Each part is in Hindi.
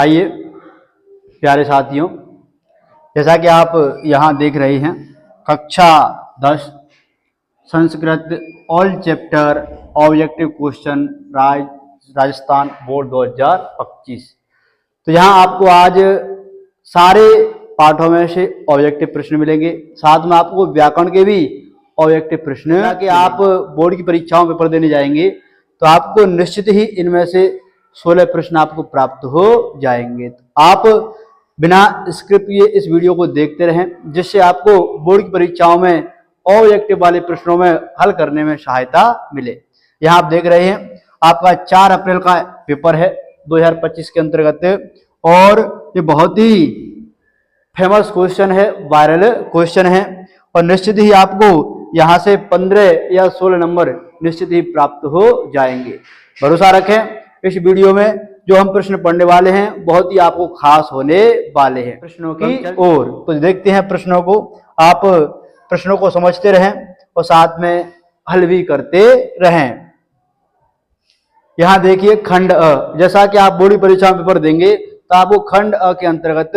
आइए प्यारे साथियों, जैसा कि आप यहाँ देख रहे हैं, कक्षा 10 Sanskrit all chapter objective question Rajasthan board 2025। तो यहाँ आपको आज सारे पाठों में से ऑब्जेक्टिव प्रश्न मिलेंगे, साथ में आपको व्याकरण के भी ऑब्जेक्टिव प्रश्न। कि आप बोर्ड की परीक्षाओं में पेपर देने जाएंगे तो आपको निश्चित ही इनमें से 16 प्रश्न आपको प्राप्त हो जाएंगे। तो आप बिना स्क्रिप्ट ये इस वीडियो को देखते रहें, जिससे आपको बोर्ड की परीक्षाओं में ऑब्जेक्टिव वाले प्रश्नों में हल करने में सहायता मिले। यहाँ आप देख रहे हैं, आपका 4 अप्रैल का पेपर है 2025 के अंतर्गत, और ये बहुत ही फेमस क्वेश्चन है, वायरल क्वेश्चन है, और निश्चित ही आपको यहाँ से 15 या 16 नंबर निश्चित ही प्राप्त हो जाएंगे। भरोसा रखें, इस वीडियो में जो हम प्रश्न पढ़ने वाले हैं बहुत ही आपको खास होने वाले हैं प्रश्नों की ओर। तो देखते हैं प्रश्नों को, आप प्रश्नों को समझते रहें और साथ में हल भी करते रहें। यहाँ देखिए खंड अ, जैसा कि आप बोर्ड परीक्षा में पेपर देंगे तो आपको खंड अ के अंतर्गत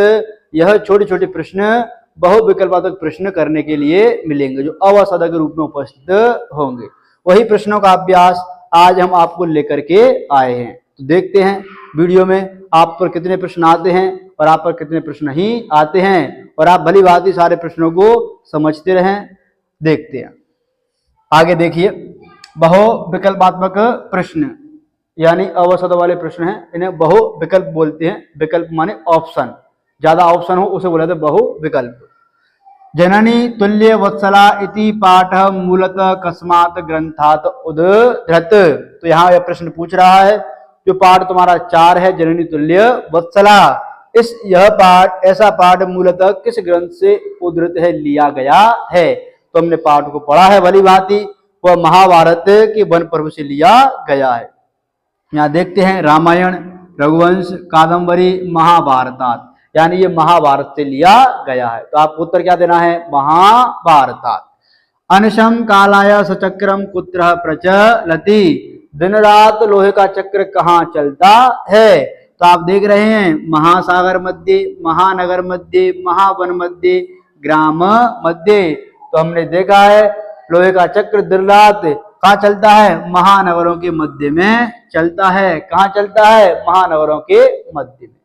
यह छोटे छोटे प्रश्न बहुविकल्पात्मक प्रश्न करने के लिए मिलेंगे, जो अवसादा के रूप में उपस्थित होंगे। वही प्रश्नों का अभ्यास आज हम आपको लेकर के आए हैं। तो देखते हैं वीडियो में आप पर कितने प्रश्न आते हैं और आप पर कितने प्रश्न नहीं आते हैं, और आप भली भांति सारे प्रश्नों को समझते रहें। देखते हैं, आगे देखिए, बहुविकल्पात्मक प्रश्न यानी अवसादा वाले प्रश्न हैं, इन्हें बहुविकल्प बोलते हैं। विकल्प माने ऑप्शन, ज्यादा ऑप्शन हो उसे बोला जाता है बहुविकल्प। जननी तुल्य वत्सला इति पाठ मूलतः कस्मात् ग्रंथात् उद्धृत। तो यहाँ यह प्रश्न पूछ रहा है, जो पाठ तुम्हारा 4 है, जननी तुल्य वत्सला, यह पाठ, ऐसा पाठ मूलतः किस ग्रंथ से उद्धृत है, लिया गया है। तो हमने पाठ को पढ़ा है भली भांति, वह महाभारत के वन पर्व से लिया गया है। यहाँ देखते हैं, रामायण, रघुवंश, कादम्बरी, महाभारतात, यानी ये महाभारत से लिया गया है। तो आपको उत्तर क्या देना है, महाभारतात। अनशम कालाय सचक्रम कुत्र प्रचलति, दिन रात लोहे का चक्र कहाँ चलता है। तो आप देख रहे हैं, महासागर मध्य, महानगर मध्य, महावन मध्य, ग्राम मध्य। तो हमने देखा है लोहे का चक्र दिन रात कहाँ चलता है, महानगरों के मध्य में चलता है। कहाँ चलता है, महानगरों के मध्य में।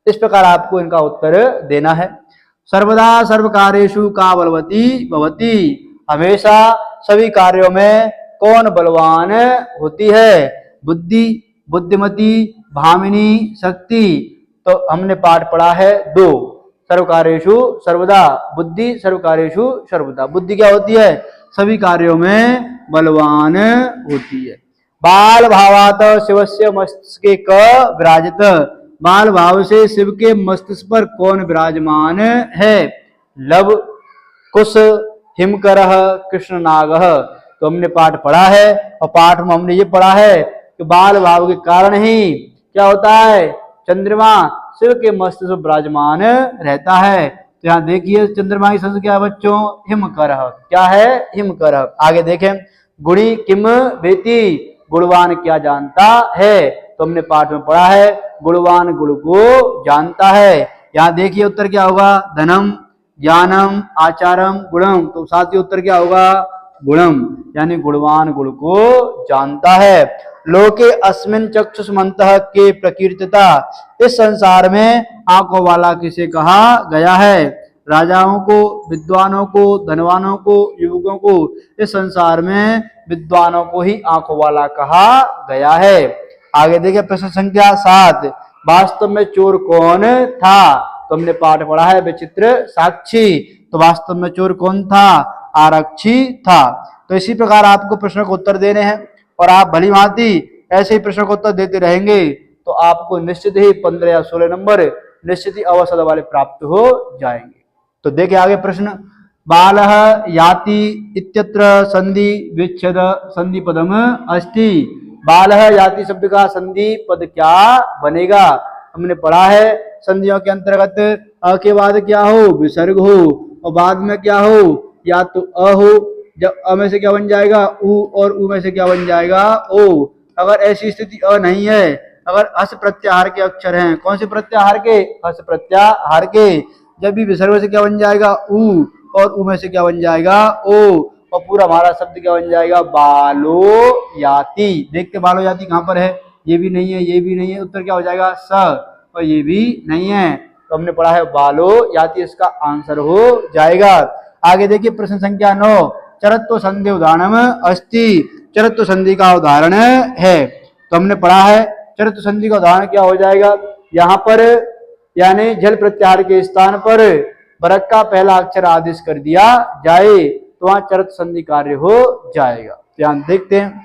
इस प्रकार आपको इनका उत्तर देना है। सर्वदा सर्व कार्येषु का बलवती भवती, हमेशा सभी कार्यों में कौन बलवान होती है, बुद्धि, बुद्धिमती, भामिनी, शक्ति। तो हमने पाठ पढ़ा है 2, सर्व कार्येषु सर्वदा, बुद्धि सर्व कार्येषु सर्वदा। बुद्धि क्या होती है, सभी कार्यों में बलवान होती है। बाल भावात शिवस्य मस्तके क विराजित, बाल भाव से शिव के मस्तिष्क पर कौन विराजमान है, लव, कुश, हिमकरः, कृष्ण नागः। तो हमने पाठ पढ़ा है, और पाठ में हमने ये पढ़ा है कि बाल भाव के कारण ही क्या होता है, चंद्रमा शिव के मस्तिष्क पर विराजमान रहता है। तो यहाँ देखिए, चंद्रमा की संज्ञा क्या है बच्चों, हिमकरः। क्या है, हिमकरः। आगे देखें, गुणी किम वेति, गुणवान क्या जानता है। तो हमने पाठ में पढ़ा है, गुणवान गुण को जानता है। यहाँ देखिए उत्तर क्या होगा, धनम, ज्ञानम, आचारम, गुणम। तो साथ ही उत्तर क्या होगा, गुणम, यानी गुणवान गुण को जानता है। लोके अस्मिन चक्षुष्मन्तः के प्रकीर्तिता, इस संसार में आंखों वाला किसे कहा गया है, राजाओं को, विद्वानों को, धनवानों को, युवकों को। इस संसार में विद्वानों को ही आंखों वाला कहा गया है। आगे देखिए प्रश्न संख्या 7, वास्तव में चोर कौन था। तो हमने पाठ पढ़ा है विचित्र साक्षी। तो वास्तव में चोर कौन था, आरक्षी था। तो इसी प्रकार आपको प्रश्नों को उत्तर देने हैं, और आप भली भांति ऐसे ही प्रश्नों को उत्तर देते रहेंगे तो आपको निश्चित ही 15 या 16 नंबर निश्चित ही अवसाद वाले प्राप्त हो जाएंगे। तो देखिए आगे प्रश्न, बालः याति इत्यत्र संधि विच्छेद संधि पदम अस्ति, बालः याति शब्द का संधि पद क्या बनेगा। हमने पढ़ा है, संधियों के अंतर्गत अ के बाद क्या हो, विसर्ग हो, और बाद में क्या हो, या तो अ हो। जब अ में से क्या बन जाएगा, उ, और उ में से क्या बन जाएगा, ओ। अगर ऐसी स्थिति अ नहीं है अगर हस प्रत्याहार के अक्षर हैं, कौन से प्रत्याहार के? हस प्रत्याहार के। जब भी विसर्ग से क्या बन जाएगा? ऊ, और ऊ में से क्या बन जाएगा? ओ, और पूरा हमारा शब्द क्या बन जाएगा? बालो याति। देखते बालो याति कहाँ पर है? ये भी नहीं है, ये भी नहीं है, उत्तर क्या हो जाएगा? स, और ये भी नहीं है, तो हमने पढ़ा है बालो याति, इसका आंसर हो जाएगा। आगे देखिए प्रश्न संख्या 9, चरत्व संधि उदाहरण अस्ति। चरत्व संधि का उदाहरण है, तो हमने पढ़ा है चरत्व संधि का उदाहरण क्या हो जाएगा? यहाँ पर यानी जल प्रत्याहार के स्थान पर बरक का पहला अक्षर आदेश कर दिया जाए तो वहां चरत्व संधि कार्य हो जाएगा। ध्यान देखते हैं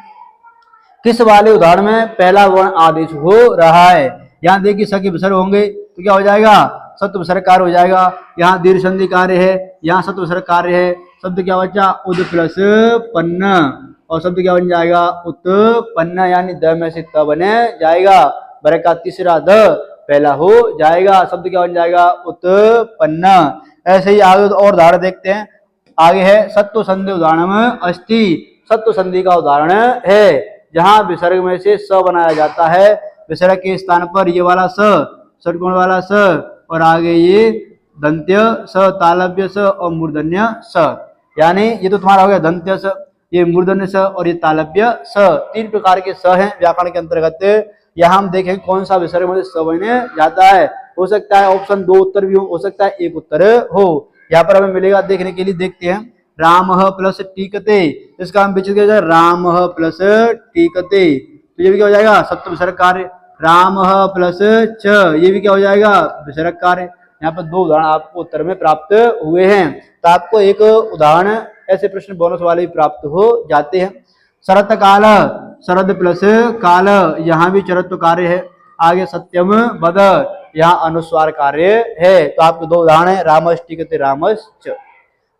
किस वाले उदाहरण में पहला वर्ण आदेश हो रहा है। यहाँ देखिए स के विसर्ग होंगे तो क्या हो जाएगा? सत्व विसर्ग कार्य हो जाएगा। यहाँ दीर्घ संधि कार्य है, यहाँ सत्व विसर्ग कार्य है। शब्द क्या बचा? उद प्लस पन्न, और शब्द क्या बन जाएगा? उत्पन्न, यानी द में से त बने जाएगा। बरक का तीसरा द पहला हो जाएगा, शब्द क्या बन जाएगा? उत्पन्न। ऐसे ही आगे और उदाहरण देखते हैं। आगे है सत्व संधि उदाहरण अस्ति। सत्व संधि का उदाहरण है जहां विसर्ग में से स बनाया जाता है। विसर्ग के स्थान पर ये वाला स, षटकोण वाला स, और आगे ये दंत्य स, तालव्य स और मूर्धन्य स। यानी ये तो तुम्हारा हो गया दंत्य स, ये मूर्धन्य स और ये तालव्य स। तीन प्रकार के स हैं व्याकरण के अंतर्गत। यहाँ हम देखें कौन सा विसर्ग में स बने जाता है। हो सकता है ऑप्शन 2 उत्तर भी हो सकता है 1 उत्तर हो। यहाँ पर हमें मिलेगा देखने के लिए, देखते हैं। राम प्लस टीकते, इसका हम विचार किया राम प्लस टीकते, तो ये भी क्या हो जाएगा? सत्व विसर्ग कार्य। राम प्लस च, ये भी क्या हो जाएगा? विसर्ग कार्य। यहाँ पर 2 उदाहरण आपको उत्तर में प्राप्त हुए हैं, तो आपको एक उदाहरण ऐसे प्रश्न बोनस वाले भी प्राप्त हो जाते हैं। शरत काल, शरद प्लस काल, यहाँ भी चरत्व कार्य है। आगे सत्यम बद, यहाँ अनुस्वार कार्य है। तो आपको 2 उदाहरण है, रामश्च टीकते रामश्च।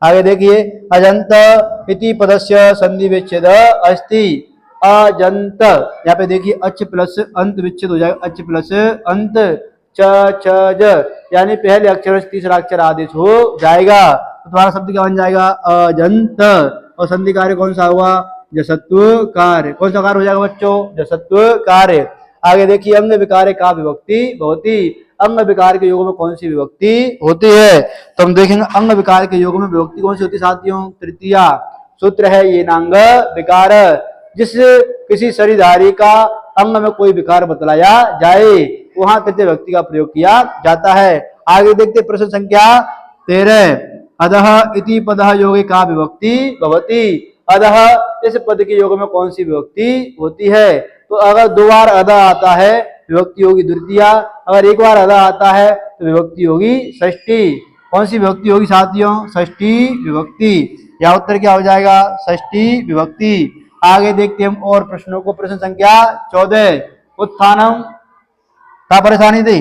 आगे देखिए अजंत इति पदस्य संधि विच्छेद अस्ति। अजंत, यहाँ पे देखिए अच प्लस अंत विच्छेद हो जाएगा, अच प्लस अंत च छ ज, यानी पहले अक्षर से तीसरा अक्षर आदेश हो जाएगा। तो तुम्हारा शब्द क्या बन जाएगा? अजंत। और संधि कार्य कौन सा हुआ? जसत्व कार्य। कौन सा कार्य हो जाएगा बच्चों? जसत्व कार्य। आगे देखिए अंग विकार का विभक्ति भवति। अंग विकार के योग में कौन सी विभक्ति होती है? तो हम देखेंगे अंग विकार के योग में विभक्ति कौन सी होती है साथियों? तृतीया। सूत्र है ये नांग विकार। जिस किसी शरीरधारी का अंग में कोई विकार बतलाया जाए वहां तृतीय विभक्ति का प्रयोग किया जाता है। आगे देखते प्रश्न संख्या 13, अधः इति पदः योगे का विभक्ति भवति। अधः इस पद के योग में कौन सी विभक्ति होती है? तो अगर 2 बार अधः आता है विभक्ति होगी द्वितीया, अगर 1 बार अधः आता है तो विभक्ति होगी षष्ठी। कौन सी विभक्ति होगी साथियों? षष्ठी विभक्ति। या उत्तर क्या हो जाएगा? षष्ठी विभक्ति। आगे देखते हैं हम और प्रश्नों को। प्रश्न संख्या 14, उत्थानम, क्या परेशानी थी?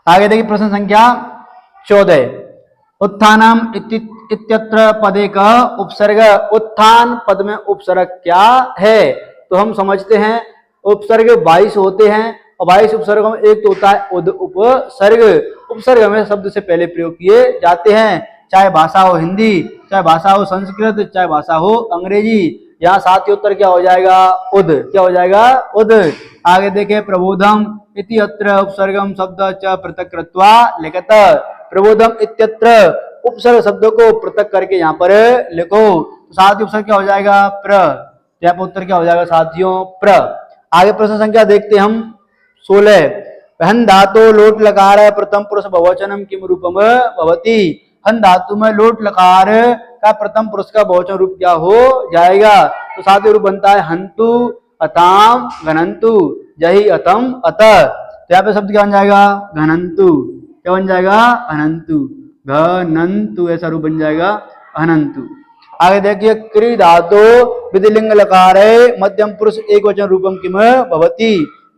आगे देखिए प्रश्न संख्या 14, उत्थानम इत्यत्र पदे का उपसर्ग। उत्थान पद में उपसर्ग क्या है? तो हम समझते हैं उपसर्ग 22 होते हैं और 22 उपसर्गों में एक तो होता है उद उपसर्ग। उपसर्ग हमें शब्द से पहले प्रयोग किए जाते हैं, चाहे भाषा हो हिंदी, चाहे भाषा हो संस्कृत, चाहे भाषा हो अंग्रेजी। यहाँ साथ ही उत्तर क्या हो जाएगा? उद। क्या हो जाएगा? उद। आगे देखें प्रबोधम इति अत्र उपसर्गम शब्द च पृथक कृत्वा लिखत। प्रबोधम इत्यत्र उपसर्ग शब्द को पृथक करके यहाँ पर लिखो। तो साथ ही उपसर्ग क्या हो जाएगा? प्र। यहाँ पर उत्तर क्या हो जाएगा साथियों? प्र। आगे प्रश्न संख्या देखते हम 16, हन धातु लोट लकार प्रथम पुरुष बहुवचनम किम रूपम भवति। हन धातु में लोट लकार का प्रथम पुरुष का बहुवचन रूप क्या हो जाएगा? तो साथ रूप बनता है हंतु अताम घनंतु, जही अतम अत। तो यहाँ पे शब्द क्या बन जाएगा? घनंतु। क्या बन जाएगा? अनंतु। घनंतु ऐसा रूप बन जाएगा अनंतु। आगे देखिए क्री धातु विधिलिंग लकार मध्यम पुरुष एक वचन रूपम किम भवति।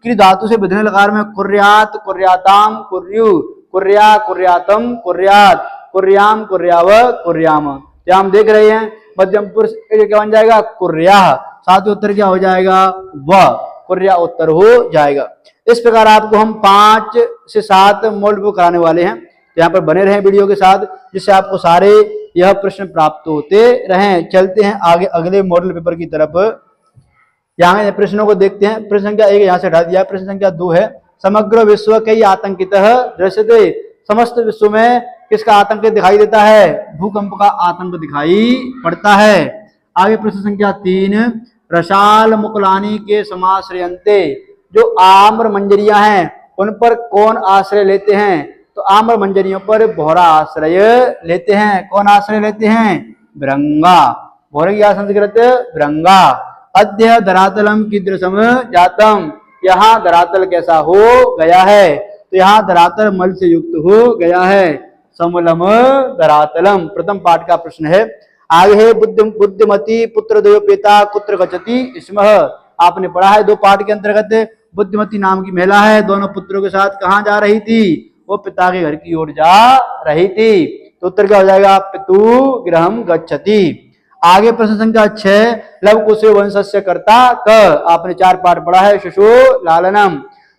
क्री धातु से विधिलिंग लकार में कुर्यात, कुर्याताम, कुर्यु, कुर्या, कुर्यातम, कुर्यात, कुर्याम, कुर्याव, कुर्याम। क्या हम देख रहे हैं मध्यम पुरुष क्या बन जाएगा? कुर्या। साथ ही उत्तर क्या हो जाएगा? व। कुर्या उत्तर हो जाएगा। इस प्रकार आपको हम 5 से 7 मॉडल कराने वाले हैं, तो यहाँ पर बने रहें वीडियो के साथ, जिससे आपको सारे यह प्रश्न प्राप्त होते रहें। चलते हैं आगे अगले मॉडल पेपर की तरफ। यहाँ प्रश्नों को देखते हैं। प्रश्न संख्या 1 यहाँ से हटा दिया। प्रश्न संख्या 2 है, समग्र विश्व कई आतंकितः दृश्यते। समस्त विश्व में किसका आतंक दिखाई देता है? भूकंप का आतंक दिखाई पड़ता है। आगे प्रश्न संख्या 3, रसाल मुकलानी के समाश्रयन्ते। जो आम्र मंजरियां हैं उन पर कौन आश्रय लेते हैं? तो आम्र मंजरियों पर भौरा आश्रय लेते हैं। कौन आश्रय लेते हैं? भृंगा। भौरा की संस्कृत भृंगा। अद्य धरातलम कीदृशम जातम। यहाँ धरातल कैसा हो गया है? तो यहाँ धरातल मल से युक्त हो गया है। समलम धरातलम प्रथम पाठ का प्रश्न है। आगे है बुद्धिमती पुत्र द्वयो पिता कुत्र गच्छति स्मः। आपने पढ़ा है 2 पाठ के अंतर्गत। बुद्धिमती नाम की महिला है, दोनों पुत्रों के साथ कहाँ जा रही थी? वो पिता के घर की ओर जा रही थी। तो उत्तर क्या हो जाएगा? पितु गृहम गच्छति। आगे प्रश्न संख्या 6, लव कुश वंशस्य कर्ता क। आपने 4 पाठ पढ़ा है, शिशु लालनम।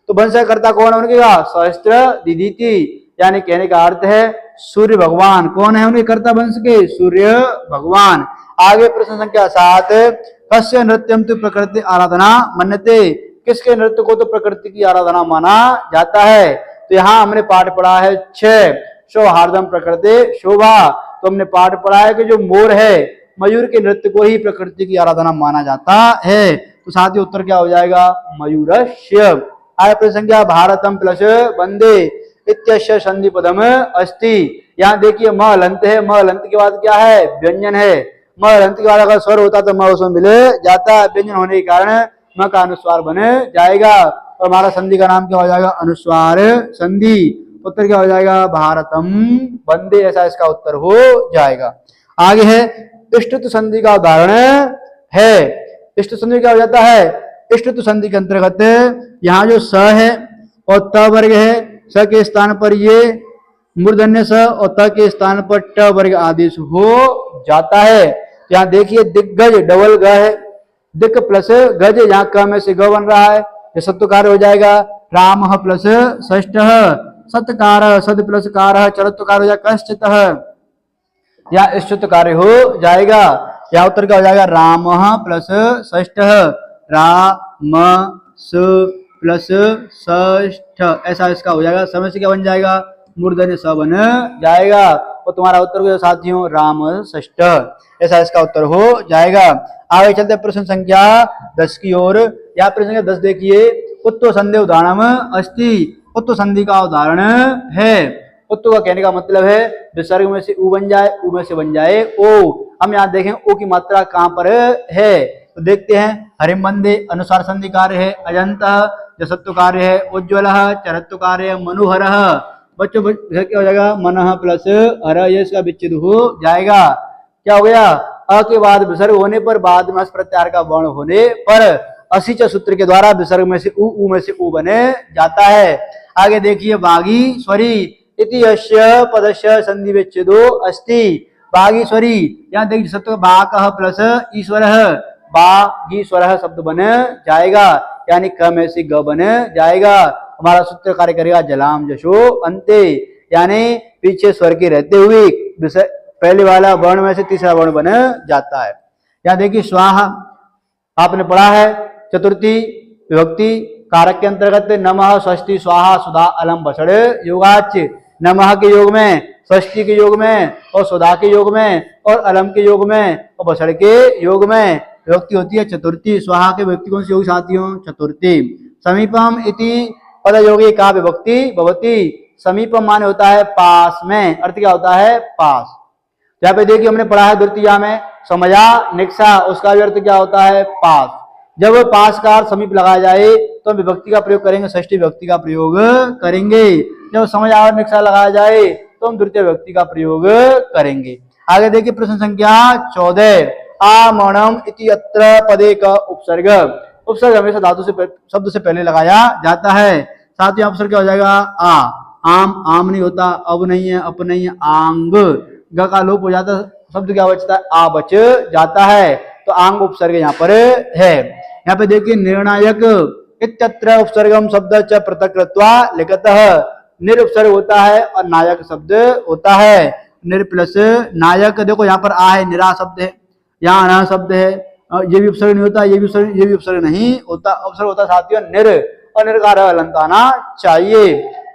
तो वंशकर्ता कौन है उनके? सहस्त्र दिदीति, यानी कहने का अर्थ है सूर्य भगवान। कौन है उनके कर्ता वंश के? सूर्य भगवान। आगे प्रश्न संख्या 7, कस्य नृत्यम तो प्रकृति आराधना मन्यते। किसके नृत्य को तो प्रकृति की आराधना माना जाता है? तो यहाँ हमने पाठ पढ़ा है 6, सौहार्दम प्रकृति शोभा। तो हमने पाठ पढ़ा है कि जो मोर है, मयूर के नृत्य को ही प्रकृति की आराधना माना जाता है। तो साथ ही उत्तर क्या हो जाएगा? मयूरस्य। आगे प्रश्न संख्या भारतम प्लस वंदे इत्यस्य संधि पदम अस्ति। यहाँ देखिए म लंत है, म लंत के बाद क्या है? व्यंजन है। म लंत के बाद अगर स्वर होता तो म उसमें मिल जाता, व्यंजन होने के कारण म का अनुस्वार बन जाएगा। और हमारा संधि का नाम क्या हो जाएगा? अनुस्वार संधि। उत्तर क्या हो जाएगा? भारतम वंदे, ऐसा इसका उत्तर हो जाएगा। आगे है इष्टुत संधि का उदाहरण है। इष्ट संधि क्या हो जाता है? इष्टुत संधि के अंतर्गत यहाँ जो स है और त वर्ग है, स के स्थान पर ये मूर्धन्य स और त के स्थान पर ट वर्ग आदेश हो जाता है। यहाँ देखिए दिग्गज डबल ग है, दिक प्लस गज, यहाँ क में से ग बन रहा है, ये सत्वकार हो जाएगा। राम प्लस षष्ठ सत्कार, सद प्लस कार चरत्कार हो जाएगा कश्चितः, या इष्ट कार्य हो जाएगा। या उत्तर क्या हो जाएगा? राम प्लस षष्ठ, राम स प्लस षष्ठ, ऐसा इसका हो जाएगा। समय से क्या बन जाएगा? मूर्धन्य स बन जाएगा। और तुम्हारा उत्तर को साथियों राम षष्ठ, ऐसा इसका उत्तर हो जाएगा। आगे चलते प्रश्न संख्या 10 की ओर। यहाँ प्रश्न संख्या 10 देखिए, उत्तो संधि उदाहरण अस्ति। उत्तो संधि का उदाहरण है। उत्तो का कहने का मतलब है विसर्ग में से उ बन जाए, उ में से बन जाए ओ। हम यहाँ देखें ओ की मात्रा कहाँ पर है, तो देखते हैं। हरिमंदे अनुसार संधि कार्य है, अजंत जसत्व कार्य है, उज्ज्वल चरत्व कार्य है, मनोहर। बच्चों क्या हो जाएगा? मन प्लस हर, ये इसका विच्छेद हो जाएगा। क्या हो गया? अ के बाद विसर्ग होने पर, बाद में प्रत्याहार का वर्ण होने पर असिच सूत्र के द्वारा विसर्ग में से उ में से उ बने जाता है। आगे देखिए बागी स्वरी इति यस्य पदस्य संधि विच्छेदो अस्ति। बागीश्वरी, यहाँ देखिए सत्व बाकः प्लस ईश्वरः, बागीश्वरः शब्द बन जाएगा, यानी क में से ग बन जाएगा। हमारा सूत्र कार्य करेगा जलाम जशो अंते, यानी पीछे स्वर के रहते हुए पहले वाला वर्ण में से तीसरा वर्ण बन जाता है। यहाँ देखिए स्वाहा, आपने पढ़ा है चतुर्थी विभक्ति कारक के अंतर्गत नमः षष्ठी स्वाहा सुधा अलम बसड़ योगाच्य। नमः के योग में, षष्ठी के योग में, और सुधा के योग में, और अलम के योग में, और बसड़ के योग में विभक्ति होती है चतुर्थी। स्वाहा के विभक्ति कौन सी होगी साथियों? चतुर्थी। समीपम इति पद योगी का विभक्ति भवती। समीपम माने होता है पास में, अर्थ क्या होता है? पास। यहाँ पे देखिए हमने पढ़ा है द्वितीया में समया निक्षा, उसका भी अर्थ क्या होता है? पास। जब पास का अर्थ समीप लगाया जाए तो हम विभक्ति का प्रयोग करेंगे, षष्ठी विभक्ति का प्रयोग करेंगे। जब समया और निक्षा लगाया जाए तो हम द्वितीय विभक्ति का प्रयोग करेंगे। आगे देखिए प्रश्न संख्या 14, आमणम इति अत्र पदे का उपसर्ग। उपसर्ग हमेशा धातु से शब्द से पहले लगाया जाता है। साथ ही उपसर्ग क्या हो जाएगा? आ। आम, आम नहीं होता, अब नहीं है, अप नहीं है, आंग। ग का लोप हो जाता, शब्द क्या बचता है? आ बच जाता है, तो आंग उपसर्ग यहाँ पर है। यहाँ पे देखिए निर्णायक इत्यत्र उपसर्गम शब्द च पृथक कृत्वा लिखतः। निर उपसर्ग होता है और नायक शब्द होता है। निर प्लस नायक, देखो यहाँ पर आ है, निरा शब्द है, यहाँ अना शब्द है, ये भी उपसर्ग नहीं होता, ये भी उपसर्ग नहीं होता, उपसर्ग होता साथियों निर, और निर का हलंत आना चाहिए।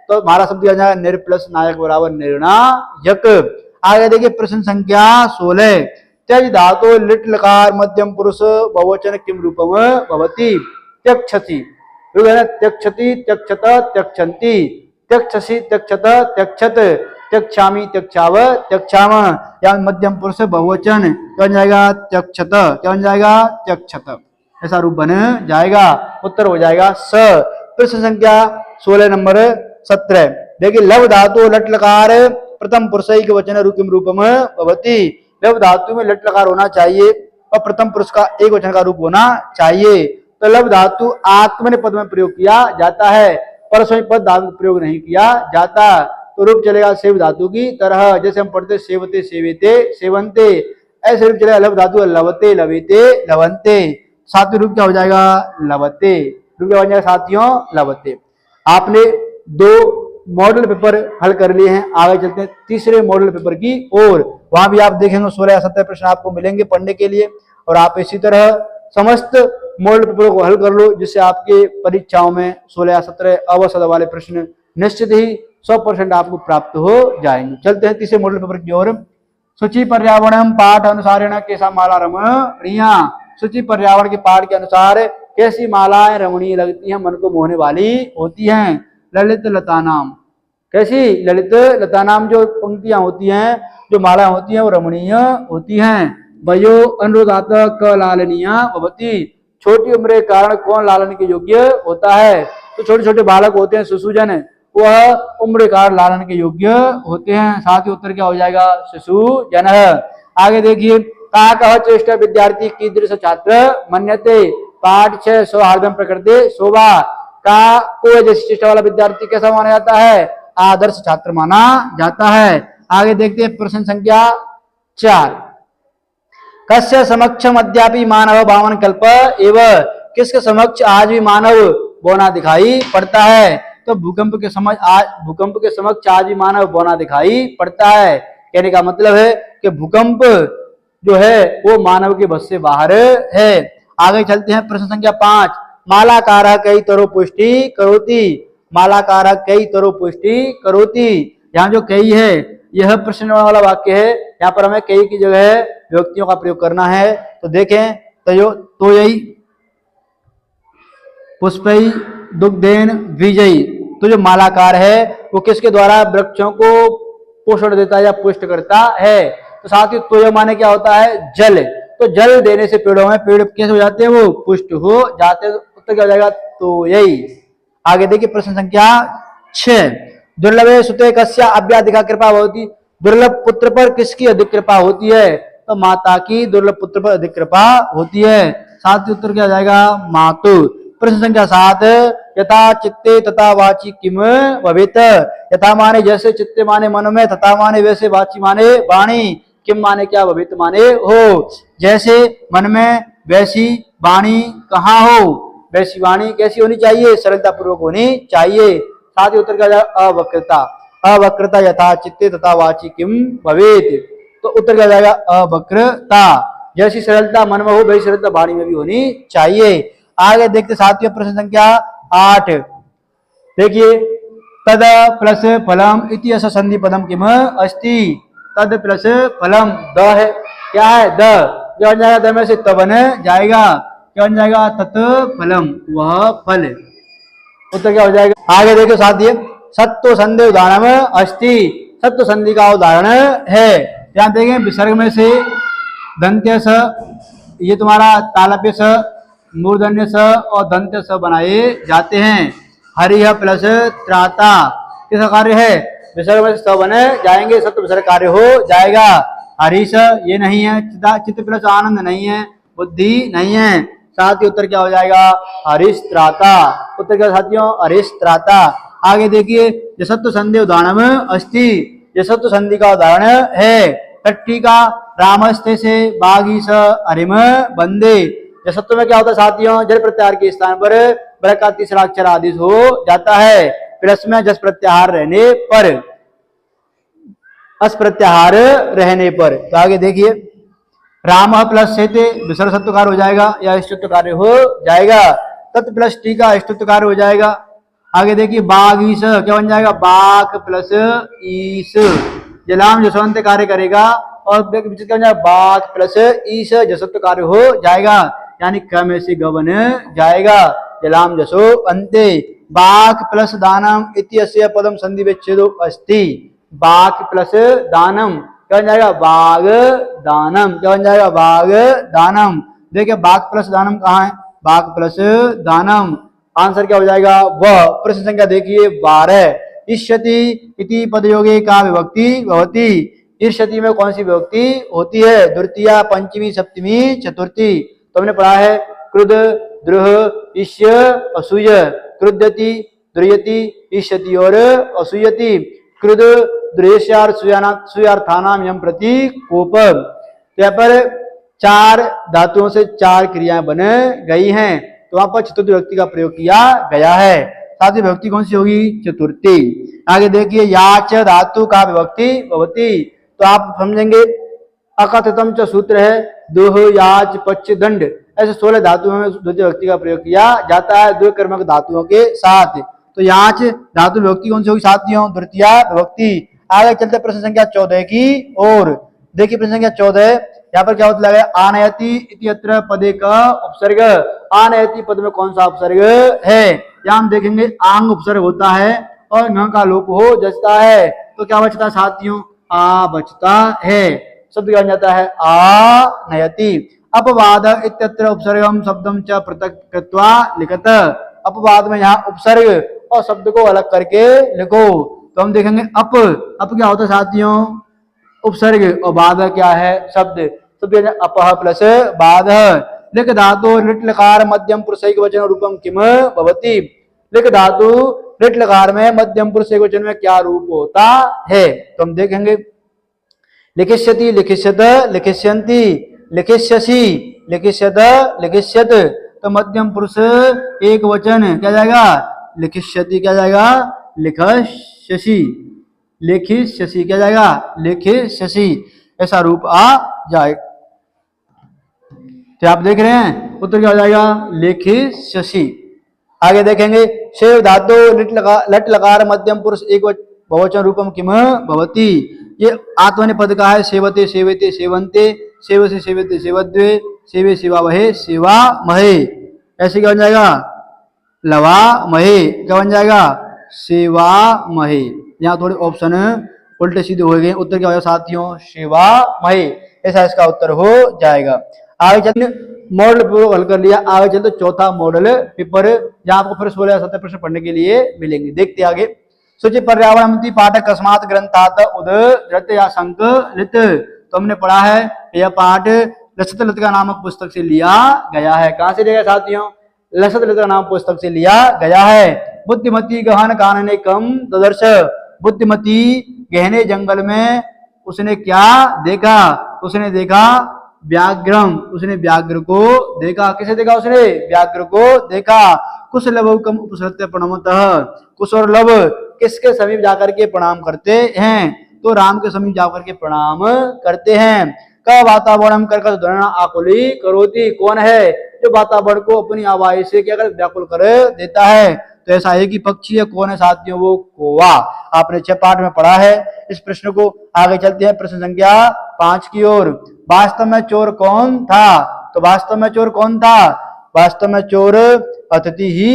तो हमारा शब्द आ जाएगा निर प्लस नायक बराबर निर्णायक। आगे देखिए प्रश्न संख्या 16। त्यज धातु लिट लकार मध्यम पुरुष बहुवचन किम रूपम भवति? त्यक्षति, त्यक्षति, त्यक्षत, त्यक्षन्ति, त्यक्षसि, त्यक्षत, त्यक्षत, त्यक्षामि, त्यक्षाव, त्यक्षाम। या मध्यम पुरुष बहुवचन क्या बन जाएगा? त्यक्षत। क्या बन जाएगा? त्यक्षत। ऐसा रूप बन जाएगा। उत्तर हो जाएगा स। प्रश्न संख्या 16 नंबर 17। देखिए लव धातु लट लकार प्रथम पुरुष एक वचन रूपम रूपम भवति। लव धातु में लट लकार होना चाहिए और प्रथम पुरुष का एक वचन का रूप होना चाहिए। तो लव धातु आत्मने पद में प्रयोग किया जाता है, परस्मैपद पद धातु प्रयोग नहीं किया जाता। तो रूप चलेगा सेव धातु की तरह, जैसे हम पढ़ते सेवते, सेवेते, सेवंते, ऐसे रूप चलेगा लव धातु लवते, लवेते, लवंते। सातवें रूप क्या हो जाएगा? लवते। रूप क्या बन जाएगा साथियों? लवते। आपने 2 मॉडल पेपर हल कर लिए हैं, आगे चलते हैं तीसरे मॉडल पेपर की ओर। वहां भी आप देखेंगे 16 या 17 प्रश्न आपको मिलेंगे पढ़ने के लिए, और आप इसी तरह समस्त मॉडल पेपर को हल कर लो, जिससे आपके परीक्षाओं में 16 या 17 अवसर वाले प्रश्न निश्चित ही 100% आपको प्राप्त हो जाएंगे। चलते हैं तीसरे मॉडल पेपर की ओर। सूची पर्यावरण पाठ अनुसारेण कैसा माला रमणीया? सूची पर्यावरण के पाठ के अनुसार कैसी मालाएं रमणीय लगती हैं, मन को मोहने वाली होती हैं? ललित लता नाम। कैसी? ललित लता नाम। जो पंक्तियां होती हैं, जो मालाएं होती हैं, वो रमणीय होती हैं। वयो अनुरोधात क लालनीया भवति। छोटी उम्र के कारण कौन लालन के योग्य होता है? तो छोटे छोटे बालक होते हैं, शिशुजन, वह उम्र के कारण लालन के योग्य होते हैं। साथ ही उत्तर क्या हो जाएगा? शिशुजन। आगे देखिए का कह चेष्टा विद्यार्थी कीदृश छात्र मन्यते? पाठ 6 सौहार्दम प्रकृति शोभा। का को जैसी चेष्टा वाला विद्यार्थी कैसा माना जाता है? आदर्श छात्र माना जाता है। आगे देखते हैं प्रश्न संख्या 4। कस्य समक्षम अद्यापि मानव भावन कल्प एवं? किसके समक्ष आज भी मानव बौना दिखाई पड़ता है? तो भूकंप के समक्ष आज भी मानव बौना दिखाई पड़ता है। कहने का मतलब है कि भूकंप जो है वो मानव के बस से बाहर है। आगे चलते हैं प्रश्न संख्या 5। मालाकारः कई तरो पुष्टि करोति। मालाकारः कई तरो पुष्टि करोति। यहाँ जो कई है यह प्रश्न वाला वाक्य है, यहाँ पर हमें कई की जगह व्यक्तियों का प्रयोग करना है। तो देखें तो यही पुष्पई दुग्धेन बीजई। तो जो मालाकार है वो किसके द्वारा वृक्षों को पोषण देता है या पुष्ट करता है? तो साथ ही तो माने क्या होता है? जल। तो जल देने से पेड़ों में पेड़ कैसे हो जाते हैं? वो पुष्ट हो जाते हैं। उत्तर क्या हो जाएगा? तो यही। आगे देखिए प्रश्न संख्या 6। दुर्लभे सुते कस्या अव्याधिका कृपा होती? दुर्लभ पुत्र पर किसकी अधिक कृपा होती है? तो माता की दुर्लभ पुत्र पर अधिक कृपा होती है। साथ ही उत्तर क्या हो जाएगा? मातु। प्रश्न संख्या 7। यथा चित्ते तथा वाची किम भवेत? यथा माने जैसे, चित्ते माने मन में, तथा माने वैसे, वाची माने वाणी, किम माने क्या, भवेत माने हो। जैसे मन में वैसी वाणी कहाँ हो? वैसी वाणी कैसी होनी चाहिए? सरलता पूर्वक होनी चाहिए। साथ ही उत्तर क्या जाएगा? अवक्रता। अवक्रता यथा चित्ते तथा वाची किम भवेत। तो उत्तर क्या जाएगा? अवक्रता। जैसी सरलता मन में हो वैसी सरलता वाणी में भी होनी चाहिए। आगे देखते साथियों प्रश्न संख्या 8। देखिए तद प्लस फलम इति अस संधि पदम किम अस्ति? तद प्लस फलम द है। क्या है? द। क्या बन जाएगा? द में से त बन जाएगा। क्या बन जाएगा? तत् फलम, वह फल। उत्तर क्या हो जाएगा? आगे देखो साथियों सत्व संधि उदाहरण अस्ति। सत्व संधि का उदाहरण है। यहाँ देखें विसर्ग में से दंत्य स, ये तुम्हारा तालव्य स, मूर्धन्य स और दंत्य स बनाए जाते हैं। हरिह प्लस त्राता किसका कार्य है? विसर्ग में से स बने जाएंगे, सत्व विसर्ग कार्य हो जाएगा। हरीश ये नहीं है। चित्त प्लस आनंद नहीं है, बुद्धि नहीं है। साथ ही उत्तर क्या हो जाएगा? हरीश त्राता। उत्तर क्या साथियों? हरीश त्राता। आगे देखिए जसत्व संधि उदाहरण अस्ति। जसत्व संधि का उदाहरण है टट्टी का रामस्ते से बागी स हरिम बंदे। जसत्व में क्या होता है साथियों, जल प्रत्याहार के स्थान पर बर का तीसरा अक्षर आदेश हो जाता है। प्लस में जस प्रत्याहार रहने पर, अस प्रत्याहार रहने पर। तो आगे देखिए, राम प्लस से विसर्ग सत्वकार हो जाएगा या स्तुत्व कार्य हो जाएगा। तत् प्लस टी का स्तुत्व कार्य हो जाएगा। आगे देखिए, बाघ ईस क्या बन जाएगा, बाघ प्लस ईस, जलाम जसवंत कार्य करेगा और क्या बन जाएगा, बाघ प्लस ईस जसत्व कार्य हो जाएगा, यानी क में से ग बन जाएगा, जलाम जसो अंते। बाघ प्लस दानम इत्यस्य पदम संधि विच्छेदो अस्ति, बाघ प्लस दानम क्या बन जाएगा, बाघ दानम, क्या बन जाएगा, बाघ दानम। देखिए बाघ प्लस दानम कहाँ है, बाघ प्लस दानम, आंसर क्या हो जाएगा, वह। प्रश्न संख्या देखिए 12, इष्यति इति पदयोगे का विभक्ति भवति, इष्यति में कौन सी विभक्ति होती है, द्वितीया पंचमी सप्तमी चतुर्थी। तो हमने पढ़ा है क्रुद्ध द्रुह इष्य असूय, क्रुद्धति द्रुयति इष्यति और असूयति, क्रुद्ध द्रुयस्यार सुयार्थानाम यम प्रति कोप। यहाँ पर 4 धातुओं से 4 क्रियाएं बन गई हैं, तो वहां पर चतुर्थ विभक्ति का प्रयोग किया गया है। साथ ही विभक्ति कौन सी होगी, चतुर्थी। आगे देखिए, याच धातु का विभक्ति भवति, तो आप समझेंगे अकथितम च सूत्र है, दोह याच पक्ष दंड, ऐसे 16 धातुओं में द्वितीय विभक्ति का प्रयोग किया जाता है द्वि कर्मक धातुओं के साथ। तो याच धातु विभक्ति कौन सी होगी साथियों, द्वितीय विभक्ति। आगे चलते प्रश्न संख्या 14 की और देखिए, प्रश्न संख्या 14 यहाँ पर क्या होता है, आनयति इत्यत्र पदे का उपसर्ग, आनयति पद में कौन सा उपसर्ग है, यहाँ हम देखेंगे आंग उपसर्ग होता है और न का लोप हो जचता है, तो क्या बचता है साथियों, आ बचता है, शब्द क्या बन जाता है, आ नयति। अपवाद इत्यत्र उपसर्गम शब्दम च पृथक कृत्वा लिखत, अपवाद में यहाँ उपसर्ग और शब्द को अलग करके लिखो। तो हम देखेंगे अप क्या होता है साथियों, उपसर्ग, और बाध क्या है, शब्द, शब्द अपह प्लस बाध। लिख धातु लिट लकार मध्यम पुरुष एकवचन रूपम किम भवति, लिख धातु लिट लकार में मध्यम पुरुष एकवचन में क्या रूप होता है, तो हम देखेंगे लिखिष्यति लिखिष्यत लिखिष्यन्ति लिखिष्यसि लिखिष्यत लिखिष्यत, तो मध्यम पुरुष एक वचन क्या जाएगा, लिखिष्यति क्या जाएगा, लिखिष्यसि लिखिष्यसि क्या जाएगा, लिखिष्यसि, ऐसा रूप आ जाए। तो आप देख रहे हैं उत्तर क्या हो जाएगा, लिखिष्यसि। आगे देखेंगे, शेव धातु लट लकार मध्यम पुरुष एक बहुवचन रूपम किम भवति, ये आत्मने पद का है, सेवते सेवते सेवंते, सेव से सेवते सेवद्वे, सेवे सेवा वहे सेवा महे, ऐसे क्या बन जाएगा, लवा महे, क्या बन जाएगा, सेवा महे। यहाँ थोड़े ऑप्शन उल्टे सीधे हो गए, उत्तर क्या होगा साथियों, सेवा महे, ऐसा इसका उत्तर हो जाएगा। आगे चलते मॉडल पेपर हल कर लिया, आगे चलते चौथा मॉडल पेपर, जहाँ आपको फिर 16 या 17 प्रश्न पढ़ने के लिए मिलेंगे। देखते आगे, सूची पर्यावरण पाठक अस्मात् ग्रंथात उद्धृत या संकलित, तो हमने पढ़ा है यह पाठ लसत लतिका नामक पुस्तक से लिया गया है। कहां से लिया साथियों, लसत लतिका नामक पुस्तक से लिया गया है। बुद्धिमती गहन कानने कम ददर्श, बुद्धिमती गहने जंगल में उसने क्या देखा, उसने देखा व्याघ्रम, उसने व्याघ्र को देखा, किसे देखा, उसने व्याघ्र को देखा। कुश लवकम उपसृत्य प्रणमतः, कुश और लव किसके समीप जाकर के प्रणाम करते हैं, तो राम के समीप जाकर के प्रणाम करते हैं। का वातावरण कर ध्वनिना आकुली करोति, कौन है जो वातावरण को अपनी आवाज से क्या कर व्याकुल कर देता है, तो ऐसा एक ही पक्षी है, कौन है साथियों, वो कौवा। आपने 6 पाठ में पढ़ा है इस प्रश्न को। आगे चलते हैं प्रश्न संख्या 5 की ओर। वास्तव में चोर कौन था, तो वास्तव में चोर कौन था, वास्तव में चोर अतिथि ही,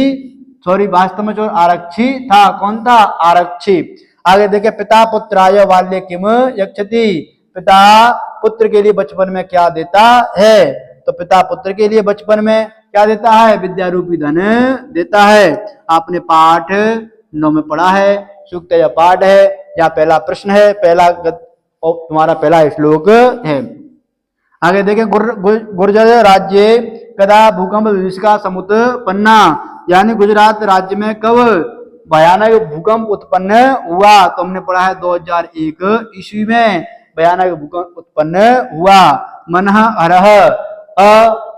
सॉरी वास्तव में चोर आरक्षी था, कौन था, आरक्षी। आगे देखे, पिता पुत्राय बाल्ये किम यक्षति, पिता पुत्र के लिए बचपन में क्या देता है, तो पिता पुत्र के लिए बचपन में क्या देता है, विद्या रूपी धन देता है। आपने पाठ 9 में पढ़ा है, सूक्त या पाठ है, यहाँ पहला प्रश्न है, पहला तुम्हारा पहला श्लोक है। आगे देखें, गुर्जर राज्य कदा भूकंप विभीषिका समुत्पन्ना, यानी गुजरात राज्य में कब भयानक भूकंप उत्पन्न हुआ, तो हमने पढ़ा है 2001 ईस्वी में भयानक भूकंप उत्पन्न हुआ। मनः हरः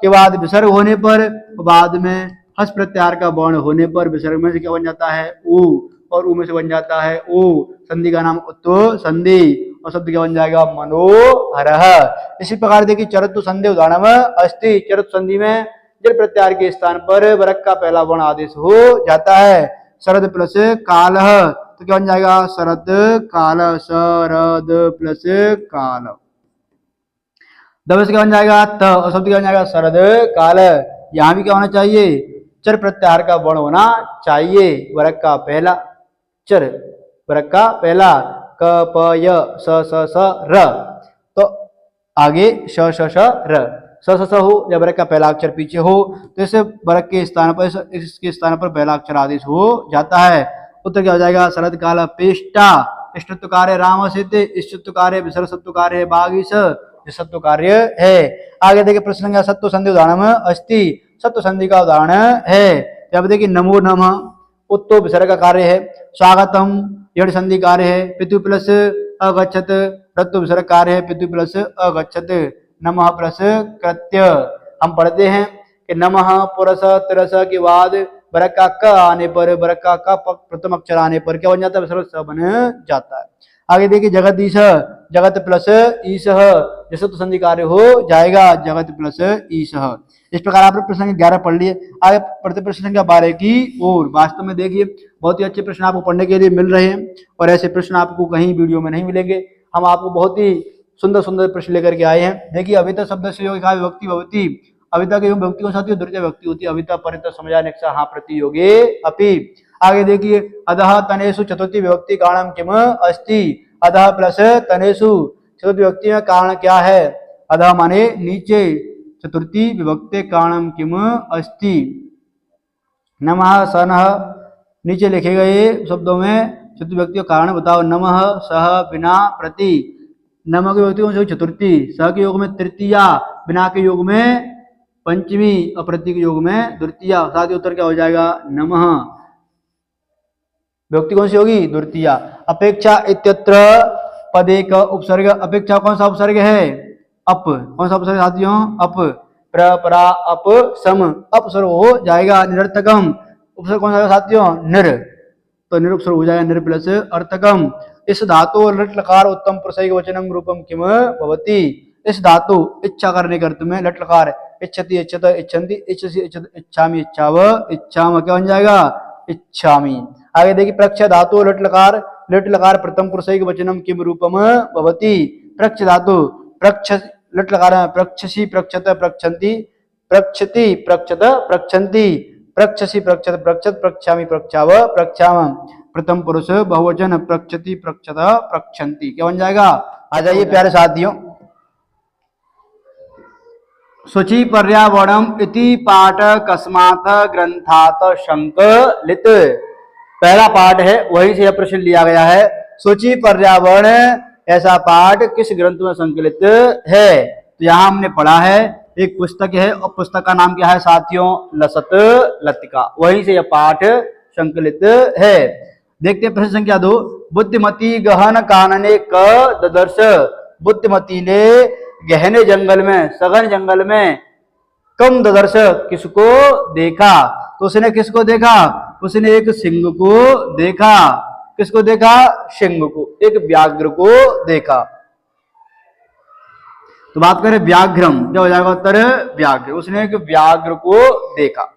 के बाद विसर्ग होने पर, बाद में हस प्रत्याहार का वर्ण होने पर विसर्ग में से क्या बन जाता है, ऊ, और ऊ में से बन जाता है ऊ, संधि का नाम उत्तो संधि, और शब्द क्या बन जाएगा, मनोहरः। इसी प्रकार देखिए चरतु संधि उदाहरण अस्ति, चरतु संधि में जल प्रत्याहार के स्थान पर वर्ग का पहला वर्ण आदेश हो जाता है। शरद प्लस कालः, तो क्या बन जाएगा, शरद काल, शरद प्लस काल। दबस क्या बन जाएगा, त, और शब्द क्या बन जाएगा, शरद काल। यहां भी क्या होना चाहिए, चर प्रत्याहार का वर्ण होना चाहिए, वर्ग का पहला, चर वर्ग का पहला, क प य स र, तो आगे श श श र, स स हो, जब वर्ग का पहला अक्षर पीछे हो तो इस वर्ग के स्थान पर, इसके स्थान पर पहला अक्षर आदेश हो जाता है। उत्तर क्या हो जाएगा, शरद काल पेष्टा, इष्टत्व कार्य राम से, इष्टत्व कार्य विसर्ग सत्व कार्य बागीस, सत्व कार्य है। आगे देखिए प्रश्न संख्या सत्व संधि उदाहरण अस्ति, सत्व संधि का उदाहरण है। जब देखिए नमो नमः, उत्तो विसर्ग का कार्य है, स्वागतम यड़ संधि कार्य है, पितु प्लस अगच्छत, रत्तु विसर्ग कार्य है, पितु प्लस अगच्छत, नमः प्लस कृत्य। हम पढ़ते हैं कि नमः पुरस तिरस के बाद वर्ग का क आने पर, वर्ग का क प्रथम अक्षर आने पर क्या बन जाता है, विसर्ग स बन जाता है। आगे देखिए जगदीश, जगत प्लस ईशः, जैसे तो संधि कार्य हो जाएगा, जगत प्लस ईशः। इस प्रकार आपने प्रश्न संख्या 11 पढ़ लिए। आगे पढ़ते प्रश्न संख्या 12 की ओर। वास्तव में देखिए बहुत ही अच्छे प्रश्न आपको पढ़ने के लिए मिल रहे हैं, और ऐसे प्रश्न आपको कहीं वीडियो में नहीं मिलेंगे। हम आपको बहुत ही सुंदर सुंदर प्रश्न लेकर के आए हैं। देखिए अभिता शब्द से योगी विभक्ति भवति, अभिता के विभक्ति कौन सा होती है, द्वितीय विभक्ति होती है। अभिता परित समझा नेक्सा हाँ प्रति योगे अपि। आगे देखिए अधः तनेषु चतुर्थी विभक्ति कारणम किम अस्ति, अधः प्लस तनेषु चतुर्थी विभक्ति में कारण क्या है, अधः माने नीचे, चतुर्थी विभक्ति कारणम किम अस्ति। नमः सनः, नीचे लिखे गए शब्दों में चतुर्थी विभक्ति का कारण बताओ। नमः सह बिना प्रति, नमः के विभक्ति कौन सी, चतुर्थी, सह के योग में तृतीया, बिना के योग में पंचमी, और प्रति के योग में द्वितीया। साथ ही उत्तर क्या हो जाएगा, नमः। विभक्ति कौन सी होगी, द्वितीया। अपेक्षा इत्यत्र पदे का उपसर्ग, अपेक्षा कौन सा उपसर्ग है, अप, कौन सा उपसर्ग साथियों, अप, प्र परा अप सम, अपसर्ग हो जाएगा। निरर्थकम, उपसर्ग कौन सा साथियों, निर, तो निरुपसर्ग हो जाएगा, निर प्लस अर्थकम। इस धातु लट लकार उत्तम पुरुषैक वचनम रूपम किम भवति, इस धातु इच्छा करने के अर्थ में लट लकार, इच्छति इच्छत इच्छन्ति, इच्छसि इच्छत इच्छामि इच्छाव इच्छाम, क्या बन जाएगा, इच्छामि। आगे देखिए प्रक्ष धातु लट लकार प्रथम पुरुषैक वचनम किम रूपम भवति, प्रक्ष धातु, प्रक्ष लट लकार प्रक्षसि प्रक्षत प्रक्षन्ति, प्रक्षति प्रक्षत प्रक्षन्ति, प्रक्षसि प्रक्षत प्रक्षत प्रक्षामि प्रक्षाव प्रक्षाम, प्रथम पुरुष बहुवचन प्रक्षति प्रक्षत प्रक्षन्ति, क्या बन जाएगा। आ जाइए प्यारे साथियों, शुचि पर्यावरणम इति पाठ कस्मात् ग्रंथात् संकलित, पहला पाठ है वहीं से यह प्रश्न लिया गया है। शुचि पर्यावरण ऐसा पाठ किस ग्रंथ में संकलित है, तो यहाँ हमने पढ़ा है एक पुस्तक है, और पुस्तक का नाम क्या है साथियों, लसत लतिका, वहीं से यह पाठ संकलित है। देखते हैं प्रश्न संख्या 2, बुद्धिमती गहन कानने क ददर्श, बुद्धिमती ने गहने जंगल में, सघन जंगल में, कम ददर्श किसको देखा, तो उसने किसको देखा, उसने एक सिंह को देखा, किसको देखा, सिंह को, एक व्याघ्र को देखा। तो बात करें व्याघ्रम, क्या हो जाएगा उत्तर, व्याघ्र, उसने एक व्याघ्र को देखा।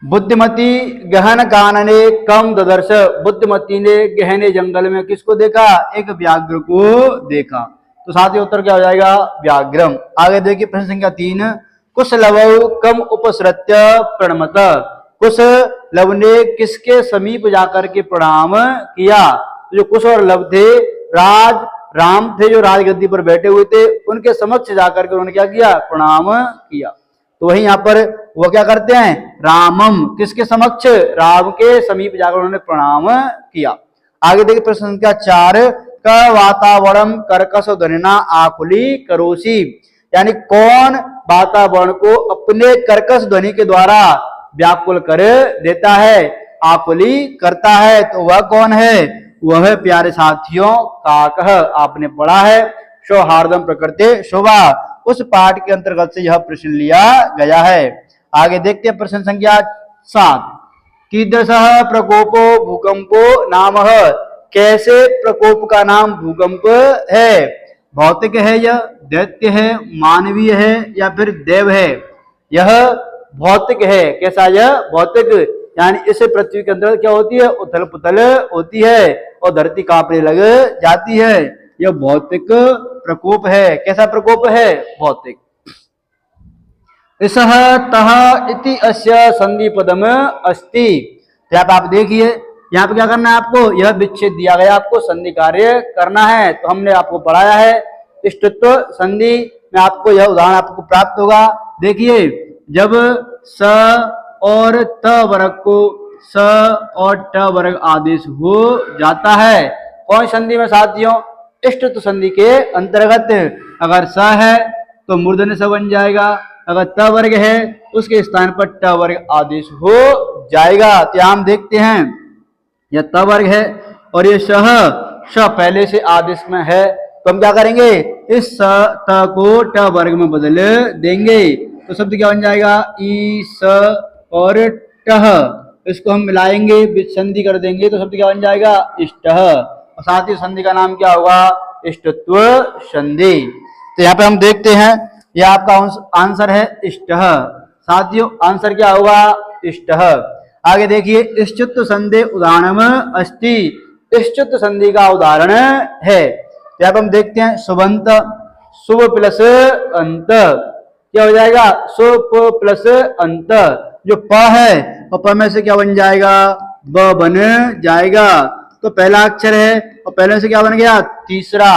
बुद्धिमती गहन कानने कम ददर्श, बुद्धिमती ने गहने जंगल में किसको देखा, एक व्याघ्र को देखा। तो साथ ही उत्तर क्या हो जाएगा, व्याघ्रम। आगे देखिए प्रश्न संख्या 3, कुश लवौ कम उपसृत्य प्रणमत, कुश लव ने किसके समीप जाकर के प्रणाम किया, तो जो कुश और लव थे, राम थे जो राजगद्दी पर बैठे हुए थे, उनके समक्ष जाकर के उन्होंने क्या किया, प्रणाम किया। तो वही यहाँ पर वो क्या करते हैं, रामम, किसके समक्ष, राम के समीप जाकर उन्होंने प्रणाम किया। आगे देखिए प्रश्न संख्या 4, क वातावरण कर्कश ध्वनिना आकुली करोसी, यानी कौन वातावरण को अपने कर्कश ध्वनि के द्वारा व्याकुल कर देता है, आकुली करता है, तो वह कौन है, वह है प्यारे साथियों काकः। आपने पढ़ा है सौहार्दम प्रकृते शोभा। उस पाठ के अंतर्गत से यह प्रश्न लिया गया है। आगे देखते हैं प्रश्न संख्या 7। कीदृशः प्रकोपो भूकंपो नामः, कैसे प्रकोप का नाम भूकंप है? भौतिक है यह, दैत्य है, मानवीय है या फिर देव है? यह भौतिक है। कैसा? यह भौतिक, यानी इस पृथ्वी के अंदर क्या होती है? उथल पुथल होती है और धरती कांपने लग जाती है। यह भौतिक प्रकोप है। कैसा प्रकोप है? भौतिक। इसह तह इति अस्य संधि पदम अस्ति। तो आप देखिए यहाँ पे क्या करना है आपको, यह विच्छेद दिया गया, आपको संधि कार्य करना है। तो हमने आपको पढ़ाया है इष्टत्व संधि में, आपको यह उदाहरण आपको प्राप्त होगा। देखिए, जब स और त वर्ग को स और ट वर्ग आदेश हो जाता है, कौन संधि में साथियों? इष्टत्व संधि के अंतर्गत। अगर स है तो मूर्धन्य स बन जाएगा, अगर त वर्ग है उसके स्थान पर ट वर्ग आदेश हो जाएगा। तो हम देखते हैं यह त वर्ग है और ये श पहले से आदेश में है, तो हम क्या करेंगे? इस स त को ट वर्ग में बदल देंगे। तो शब्द क्या बन जाएगा? ई स और टह। इसको हम मिलाएंगे, संधि कर देंगे, तो शब्द क्या बन जाएगा? इष्टः। और साथ ही संधि का नाम क्या होगा? इष्टत्व संधि। तो यहाँ पे हम देखते हैं, यह आपका आंसर है इष्टः। साथियों आंसर क्या होगा? इष्टः। आगे देखिए, इष्टत्व संधि उदाहरण अस्ति। इष्टत्व संधि का उदाहरण है। यहाँ पे हम देखते हैं सुबंत, शुभ प्लस अंत, क्या हो जाएगा? शुभ प्लस अंत। जो प है और प में से क्या बन जाएगा? ब बन जाएगा। तो पहला अक्षर है और पहले से क्या बन गया? तीसरा।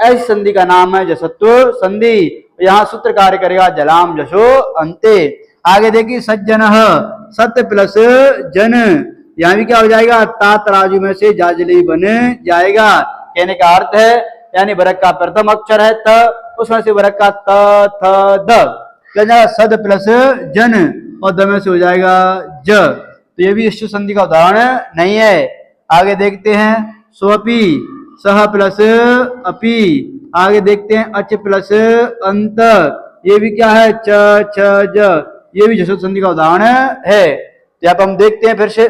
ऐसी संधि का नाम है जसत्व संधि। यहाँ सूत्र कार्य करेगा जलाम जशो अंते। आगे देखिए, सज्जन सत्य प्लस जन, यहाँ भी क्या हो जाएगा? ता तराजू में से जाजली बन जाएगा। कहने का अर्थ है, यानी वर्ग का प्रथम अक्षर है त, उसमें से वर्ग का त थ द, सद प्लस जन और द में से हो जाएगा ज। तो ये भी इष्ट संधि का उदाहरण नहीं है। आगे देखते हैं, स्वपी, सह प्लस अपी। आगे देखते हैं, अच प्लस अंत, ये भी क्या है? च छ ज, ये भी जसो संधि का उदाहरण है। तो यहाँ पर हम देखते हैं फिर से,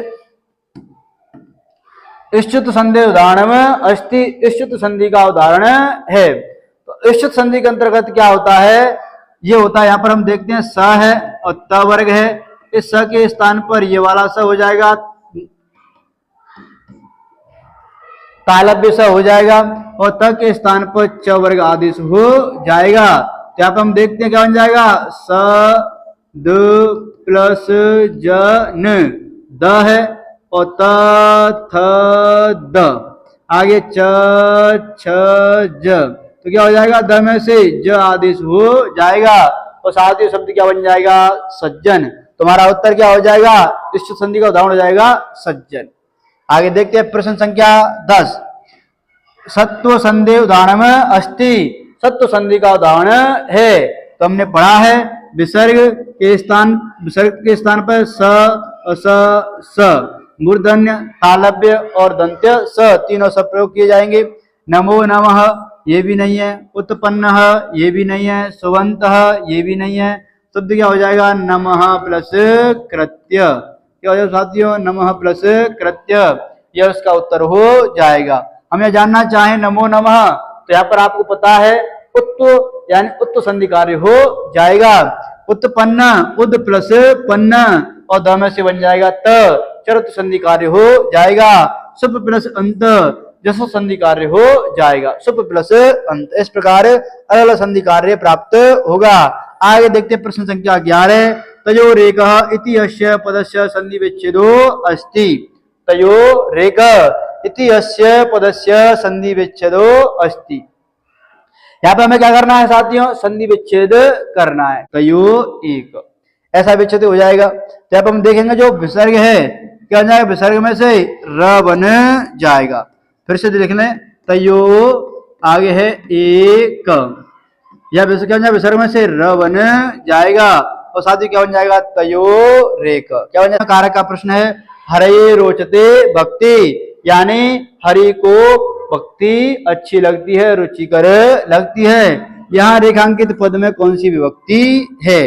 इष्टुत संधि उदाहरण में अस्ति। इष्टुत संधि का उदाहरण है। तो इष्टुत संधि के अंतर्गत क्या होता है? ये होता है, यहाँ पर हम देखते हैं स है और त वर्ग है, इस स के स्थान पर ये वाला स हो जाएगा, तालव्य स हो जाएगा, और त के स्थान पर च वर्ग आदेश हो जाएगा। तो यहाँ पर हम देखते हैं क्या बन जाएगा? स द प्लस ज न, द है और त थ द, आगे च छ ज, तो क्या हो जाएगा? द में से ज आदेश हो जाएगा और साथ ही शब्द क्या बन जाएगा? सज्जन। तुम्हारा उत्तर क्या हो जाएगा? इष्ट संधि का उदाहरण हो जाएगा सज्जन। आगे देखते हैं प्रश्न संख्या 10। सत्व संधि उदाहरण में अस्ति। सत्व संधि का उदाहरण है। तो हमने पढ़ा है विसर्ग के स्थान पर स, मूर्धन्य, तालव्य और दंत्य स, तीनों सब प्रयोग किए जाएंगे। नमो नमः, ये भी नहीं है। उत्पन्नः, ये भी नहीं है। सुबन्तः, ये भी नहीं है। शब्द क्या हो जाएगा? नमः प्लस कृत्य। क्या हो जाएगा साथियों? नमः प्लस कृत्य। यह उसका उत्तर हो जाएगा। हम यह जानना चाहें नमो नमः, तो यहाँ पर आपको पता है उत्त यानी उत्त संधि कार्य हो जाएगा। उत्पन्न, उद प्लस पन्न और द में से बन जाएगा त, चरत संधि कार्य हो जाएगा। सुप प्लस अंत, जस संधि कार्य हो जाएगा। सुप प्लस अंत, इस प्रकार अलग अलग संधि कार्य प्राप्त होगा। आगे देखते प्रश्न संख्या 11। तयोरेकः इति अस्य पदस्य संधि विच्छेदो अस्ति। तयोरेकः इति अस्य पदस्य संधि विच्छेदो अस्ति। यहाँ पे हमें क्या करना है साथियों? संधि विच्छेद करना है। तयो एक, ऐसा विच्छेद हो जाएगा। तो यहाँ पे हम देखेंगे जो विसर्ग है क्या हो जाएगा? विसर्ग में से र बन जाएगा। फिर से देख लें, तयो आगे है एक, यह विसर्ग क्या हो जाएगा? विसर्ग में से र बन जाएगा और साथ ही क्या बन जाएगा? तयो रेक। क्या बन जाएगा? कारक का प्रश्न है, हरे रोचते भक्ति, यानी हरि को भक्ति अच्छी लगती है, रुचिकर लगती है। यहाँ रेखांकित पद में कौन सी विभक्ति है?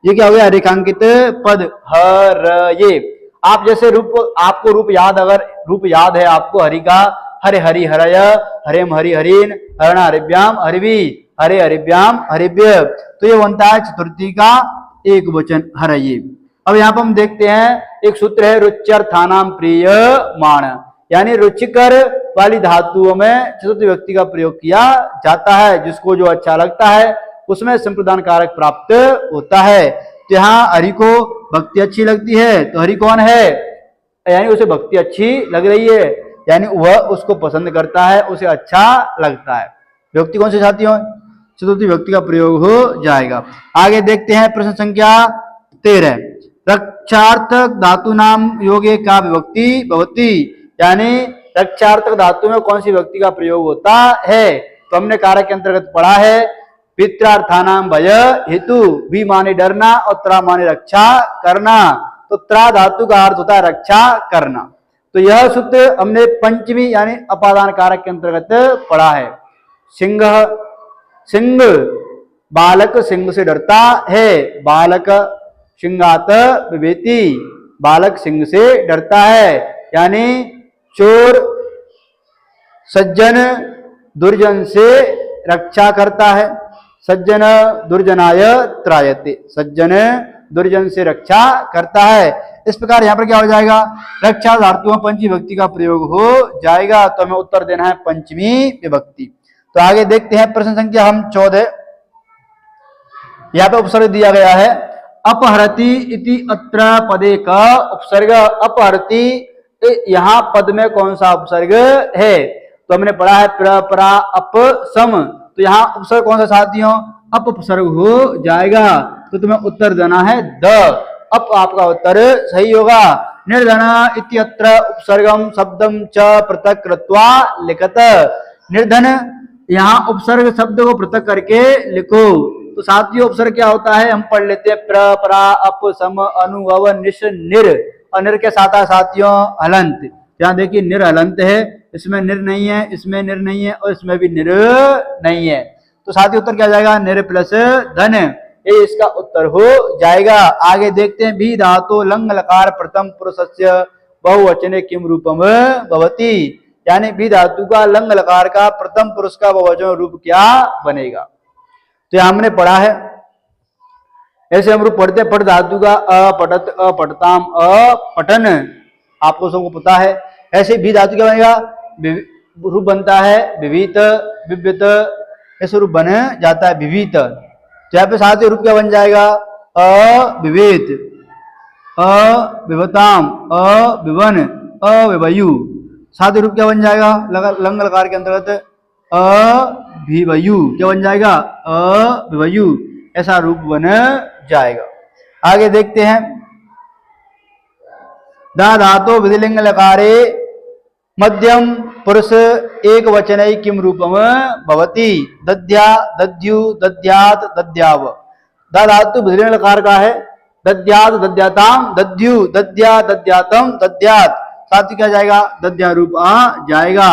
ये क्या हो गया? रेखांकित पद हरये। आप जैसे रूप, आपको रूप याद, अगर रूप याद है आपको हरि का, हरे हरि हरय, हरेम हरि हरिन, हरणा हरिभ्याम हरिवी, हरे हरिभ्याम हरिभ्य, तो ये बनता है चतुर्थी का एक वचन हरये। अब यहाँ पर हम देखते हैं एक सूत्र है रुच्यर्थानाम प्रिय मान, यानी रुचिकर वाली धातुओं में चतुर्थी व्यक्ति का प्रयोग किया जाता है। जिसको जो अच्छा लगता है उसमें संप्रदान कारक प्राप्त होता है। तो यहाँ हरि को भक्ति अच्छी लगती है, तो हरि कौन है? यानी उसे भक्ति अच्छी लग रही है, यानी वह उसको पसंद करता है, उसे अच्छा लगता है। व्यक्ति कौन से साथियों? चतुर्थी व्यक्ति का प्रयोग हो जाएगा। आगे देखते हैं प्रश्न संख्या 13। रक्षार्थक धातु नाम योगे का विभक्ति भवति, यानी रक्षार्थक धातु में कौन सी व्यक्ति का प्रयोग होता है? तो हमने कारक के अंतर्गत पढ़ा है पित्रार्थानाम भय हेतु, भी माने डरना और त्रा माने रक्षा करना। तो त्रा धातु का अर्थ होता है रक्षा करना। तो यह सूत्र हमने पंचमी यानी अपादान कारक के अंतर्गत पढ़ा है। सिंह, सिंह बालक सिंह से डरता है, बालक सिंहात विवेति, बालक सिंह से डरता है। यानी चोर सज्जन दुर्जन से रक्षा करता है, सज्जन दुर्जनाय त्रायते, सज्जन दुर्जन से रक्षा करता है। इस प्रकार यहाँ पर क्या हो जाएगा? रक्षा धातुओं पंचमी विभक्ति का प्रयोग हो जाएगा। तो हमें उत्तर देना है पंचमी विभक्ति। तो आगे देखते हैं प्रश्न संख्या हम 14। यहाँ पे उपसर्ग दिया गया है अपहरति इति अत्र पदे का उपसर्ग। अपहरति, यहाँ पद में कौन सा उपसर्ग है? तो हमने पढ़ा है प्र परा अप सम, तो यहाँ उपसर्ग कौन सा साथियों? अप उपसर्ग हो जाएगा। तो तुम्हें उत्तर देना है द, अप आपका उत्तर सही होगा। निर्धन इत्यत्र उपसर्गम शब्दम च पृथक कृत्वा लिखत, निर्धन यहाँ उपसर्ग शब्द को पृथक करके लिखो। तो साथियों उपसर्ग क्या होता है? हम पढ़ लेते हैं प्र परा अप सम अनु अव निश निर, और निर के साथ साथियों हलंत। यहाँ देखिए निर हलंत है, इसमें निर नहीं है, इसमें निर नहीं है और इसमें भी निर नहीं है। तो साथियों उत्तर क्या जाएगा? निर प्लस धन, ये इसका उत्तर हो जाएगा। आगे देखते हैं भी धातु लंग लकार प्रथम पुरुषस्य बहुवचने किम रूपम भवति, यानी भी धातु का लंग लकार का प्रथम पुरुष का बहुवचन रूप क्या बनेगा? तो हमने पढ़ा है, ऐसे हम रूप पढ़ते हैं पढ़ धातु का अपठत अपठताम अपठन, आपको सबको पता है। ऐसे भी धातु क्या बनेगा? रूप बनता है विवित विव्यत, ऐसे रूप बन जाता है विवित। तो यहाँ पे साथ ही रूप क्या बन जाएगा? अविवेत, अविवताम, अविवन, अविवयु। साथ ही रूप क्या बन जाएगा? लंग लकार के अंतर्गत अभिवयु, क्या बन जाएगा? अभिवयु, ऐसा रूप बन जाएगा। आगे देखते हैं दा धातु विधिलिंग लकारे मध्यम पुरुष एक वचन किम रूपम भवति, दद्या दद्यु दद्यात दद्याव। दा धातु विधिलिंग लकार का है, दद्यात दद्याताम, दद्यु दद्या दद्यातम दद्यात, साथ ही क्या जाएगा? दद्या रूप आ जाएगा।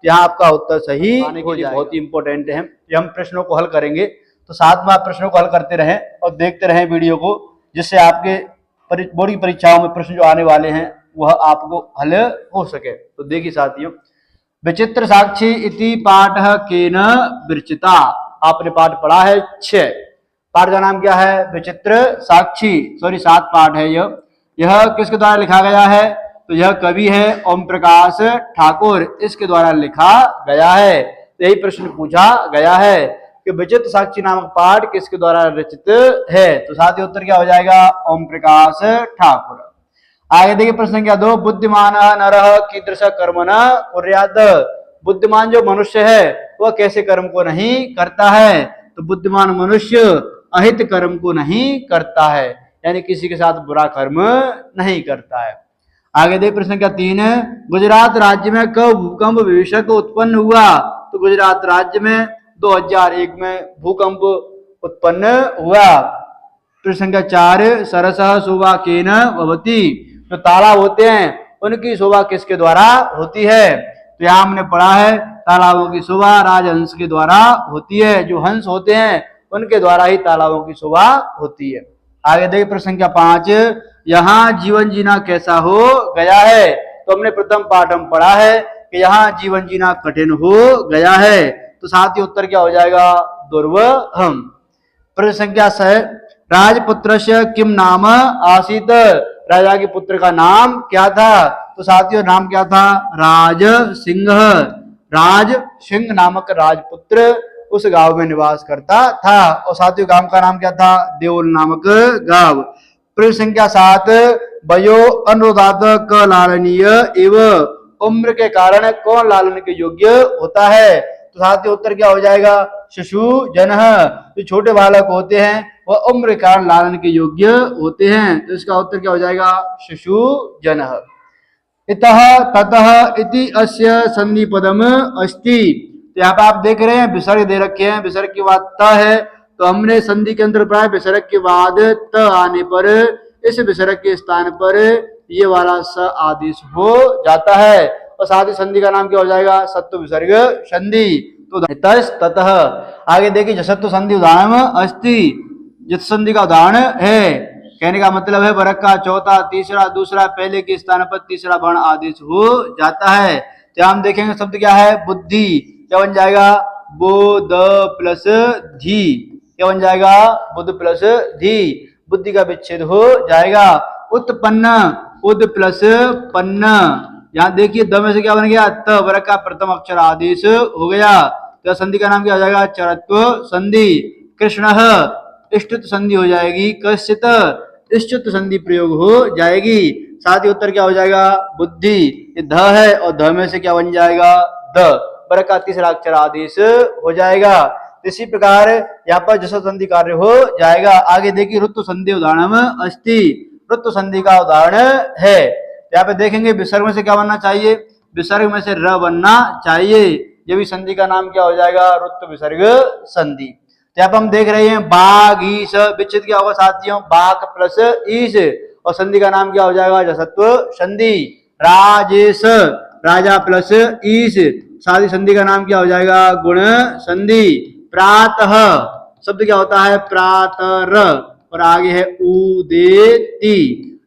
यहाँ आपका उत्तर सही हो जाएगा। बहुत ही इंपॉर्टेंट है, हम प्रश्नों को हल करेंगे, तो साथ में आप प्रश्नों को हल करते रहें और देखते रहें वीडियो को, जिससे आपके बोर्ड की परीक्षाओं में प्रश्न जो आने वाले हैं वह आपको हल हो सके। तो देखिए साथियों, विचित्र साक्षी इति पाठ केन विरचिता, आपने पाठ पढ़ा है 6। पाठ का नाम क्या है? विचित्र साक्षी। सॉरी 7 पाठ है यह किसके द्वारा लिखा गया है? तो यह कवि है ओम प्रकाश ठाकुर, इसके द्वारा लिखा गया है। यही प्रश्न पूछा गया है कि विचित्र साक्षी नामक पाठ किसके द्वारा रचित है? तो साथ ही उत्तर क्या हो जाएगा? ओम प्रकाश ठाकुर। आगे देखिए प्रश्न संख्या 2, बुद्धिमान नरः कीदृश कर्म न कुर्यात्, बुद्धिमान जो मनुष्य है वह कैसे कर्म को नहीं करता है? तो बुद्धिमान मनुष्य अहित कर्म को नहीं करता है, यानी किसी के साथ बुरा कर्म नहीं करता है। आगे देखिए प्रश्न संख्या 3, गुजरात राज्य में कब भूकंप भविष्य उत्पन्न हुआ? तो गुजरात राज्य में 2001 में भूकंप उत्पन्न हुआ। प्रश्न संख्या 4, सरसः शोभा केन भवति, जो तालाब होते हैं उनकी शोभा किसके द्वारा होती है? तो यहाँ हमने पढ़ा है तालाबों की शोभा राजहंस के द्वारा होती है। जो हंस होते हैं उनके द्वारा ही तालाबों की शोभा होती है। आगे देखिए प्रश्न संख्या 5, यहाँ जीवन जीना कैसा हो गया है। तो हमने प्रथम पाठ में पढ़ा है कि यहाँ जीवन जीना कठिन हो गया है। तो साथ ही उत्तर क्या हो जाएगा, दुर्वहम। प्रश्न संख्या 6, राजपुत्रस्य किम नाम आसीत। राजा के पुत्र का नाम क्या था। तो साथियों नाम क्या था, राज सिंह। राज सिंह नामक राजपुत्र उस गांव में निवास करता था। और साथियों गांव का नाम क्या था, देवल नामक गांव। प्रश्न संख्या 7, वयो अनुरोधात क लालनीय एवं उम्र के कारण कौन लालन के योग्य होता है। तो साथियों उत्तर क्या हो जाएगा, शिशु जन। जो छोटे बालक होते हैं वह उम्र के कारण लालन के योग्य होते हैं। तो इसका उत्तर क्या हो जाएगा, शिशु जन। इतः ततः इति अस्य संधि पदम अस्ति। तो यहाँ पे आप देख रहे हैं विसर्ग दे रखे हैं, विसर्ग के बाद त है। तो हमने संधि के अंदर पढ़ा विसर्ग के बाद त आने पर इस विसर्ग के स्थान पर ये वाला स आदेश हो जाता है। और साथ ही संधि का नाम क्या हो जाएगा, सत्व विसर्ग संधि। तो ततः आगे देखिए जसत्व संधि उदाहरण अस्ति। जित संधि का उदाहरण है, कहने का मतलब है वर्ग का चौथा तीसरा दूसरा पहले के स्थान पर तीसरा वर्ण आदेश हो जाता है। तो हम देखेंगे शब्द क्या है, बुद्धि। क्या बन जाएगा, बुध प्लस धी। क्या बन जाएगा, बुध प्लस धी। बुद्धि का विच्छेद हो जाएगा। उत्पन्न, उद प्लस पन्न। यहाँ देखिए द में से क्या बन गया, त। वर्ग का प्रथम अक्षर आदेश हो गया। तो संधि का नाम क्या हो जाएगा, चरत्व संधि। कृष्ण इष्टुत संधि हो जाएगी, कश्चित इष्टुत संधि प्रयोग हो जाएगी। साथ ही उत्तर क्या हो जाएगा, बुद्धि। ये ध है और ध में से क्या बन जाएगा, द। वर्ग का तीसरा अक्षर आदेश हो जाएगा। इसी प्रकार यहाँ पर जस संधि कार्य हो जाएगा। आगे देखिए ऋतु संधि उदाहरण अस्ति। ऋतु संधि का उदाहरण है। यहाँ पे देखेंगे विसर्ग में से क्या बनना चाहिए, विसर्ग में से र बनना चाहिए। ये भी संधि का नाम क्या हो जाएगा, ऋतु विसर्ग संधि। तो यहाँ पे हम देख रहे हैं बाघ ईश। विच्छेद क्या होगा साथियों, बाघ प्लस ईश। और संधि का नाम क्या हो जाएगा, जसत्व संधि। राजेश राजा प्लस ईश। साथ ही संधि का नाम क्या हो जाएगा, गुण संधि। प्रातः शब्द क्या होता है, प्रातर। और आगे है उदेति।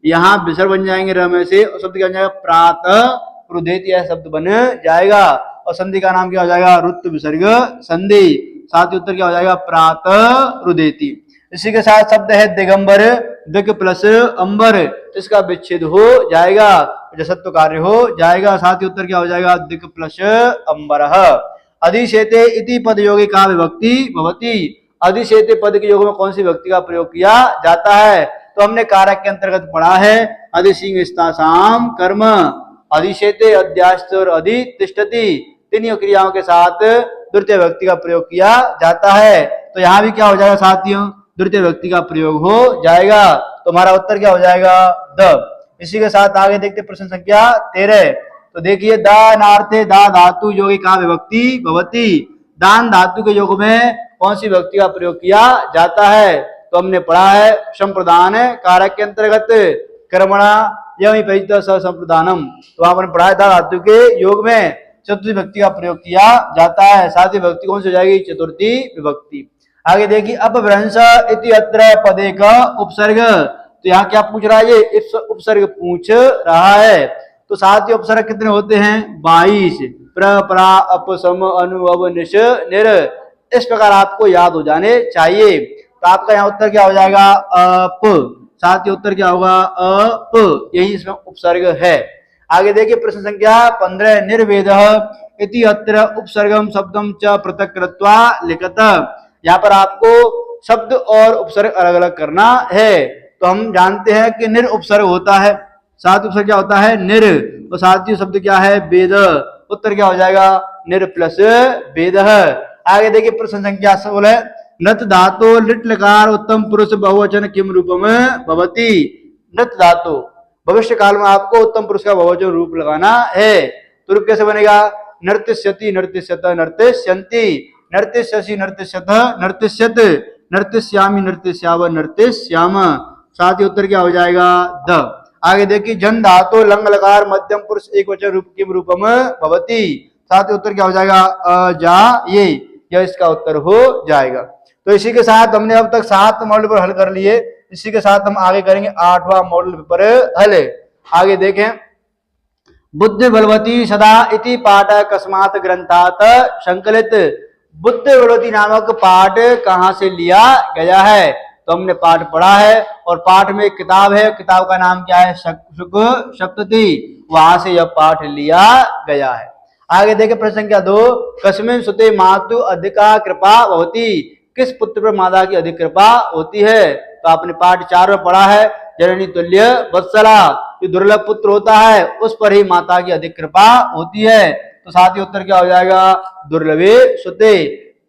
यहाँ विसर्ग बन जाएंगे र में से और शब्द क्या बन जाएगा, प्रातः उदेति। यह शब्द बन जाएगा। और संधि का नाम क्या हो जाएगा, ऋतु विसर्ग संधि। साथ ही उत्तर क्या हो जाएगा, प्रातः रुदेति। इसी के साथ शब्द है दिगंबर। दिग प्लस अंबर। इसका विच्छेद हो जाएगा, जसत्व कार्य हो जाएगा। साथ ही उत्तर क्या हो जाएगा, दिग प्लस अंबर। अधिशेते इति पद योगी का विभक्ति भवति। अधिशेते पद के योग में कौन सी विभक्ति का प्रयोग किया जाता है। तो हमने कारक के अंतर्गत पढ़ा है अधिसिंगस्तासाम कर्म। अधिशेते अध्यास्त और अधितिष्ठति तीनों क्रियाओं के साथ द्वितीय व्यक्ति का प्रयोग किया जाता है। तो यहाँ भी क्या हो जाएगा साथियों, द्वितीय व्यक्ति का प्रयोग हो जाएगा। तो हमारा उत्तर क्या हो जाएगा, द। इसी के साथ आगे देखते प्रश्न संख्या 13। तो देखिए दानार्थे दा धातु योगी का विभक्ति भवति। दान धातु के योग में कौन सी विभक्ति का प्रयोग किया जाता है। तो हमने पढ़ा है संप्रदान कारक के अंतर्गत कर्मणा यम विपरीत संप्रदानम। तो आपने पढ़ा है दा धातु के योग में चतुर्थी विभक्ति का प्रयोग किया जाता है। साथ ही विभक्ति कौन सी हो जाएगी, चतुर्थी विभक्ति। आगे देखिए अपभ्रंश इति अत्र पदे का उपसर्ग। तो यहाँ क्या पूछ रहा है, ये उपसर्ग पूछ रहा है। तो साथ ही उपसर्ग कितने होते हैं, 22। प्र परा अप सम अनु अव निश निर। इस प्रकार आपको याद हो जाने चाहिए। तो आपका यहाँ उत्तर क्या हो जाएगा, अप। साथ ही उत्तर क्या होगा, अप। यही इसमें उपसर्ग है। आगे देखिए प्रश्न संख्या 15। निर्वेद इति अत्र उपसर्गम शब्दम च पृथक कृत्वा लिखत। यहाँ पर आपको शब्द और उपसर्ग अलग अलग करना है। तो हम जानते हैं कि निर उपसर्ग होता है, साथ उपसर्ग क्या होता है, निर। तो साथ ही शब्द क्या है, वेद। उत्तर क्या हो जाएगा, निर प्लस वेद। आगे देखिए प्रश्न संख्या 16। नत धातु लिट लकार उत्तम पुरुष बहुवचन किम रूपम भवति। नत धातु भविष्य काल में आपको उत्तम पुरुष का बहुवचन रूप लगाना है। तो रूप कैसे बनेगा, नर्तिष्यति नर्तिष्यत नर्तिष्यन्ति। नर्तिष्यसि नर्तिष्यत नर्तिष्यत। नर्तिष्यामि नर्तिष्याव नर्तिष्याम। साथ ही उत्तर क्या हो जाएगा, द। आगे देखिए जन धातु लंग लकार मध्यम पुरुष एक वचन रूप किम रूपम भवती, साथ ही उत्तर क्या हो जाएगा अजा ये, यह इसका उत्तर हो जाएगा। तो इसी के साथ हमने अब तक 7 मॉडल पर हल कर लिए, इसी के साथ हम आगे करेंगे 8वां मॉडल पर हल। आगे देखें, बुद्धि बलवती सदा इति पाठ कस्मात ग्रंथात संकलित। बुद्धि बलवती नामक पाठ कहाँ से लिया गया है? तो हमने पाठ पढ़ा है और पाठ में एक किताब है, किताब का नाम क्या है? शुक सप्तति, वहां से यह पाठ लिया गया है। आगे देखें प्रश्न संख्या 2, कस्मिन सुते मातु अधिका कृपा होती, किस पुत्र पर माता की अधिक कृपा होती है? तो आपने पाठ 4 में पढ़ा है, जननी तुल्य वत्सला, जो दुर्लभ पुत्र होता है उस पर ही माता की अधिक कृपा होती है। तो साथ ही उत्तर क्या हो जाएगा? दुर्लभे सुते।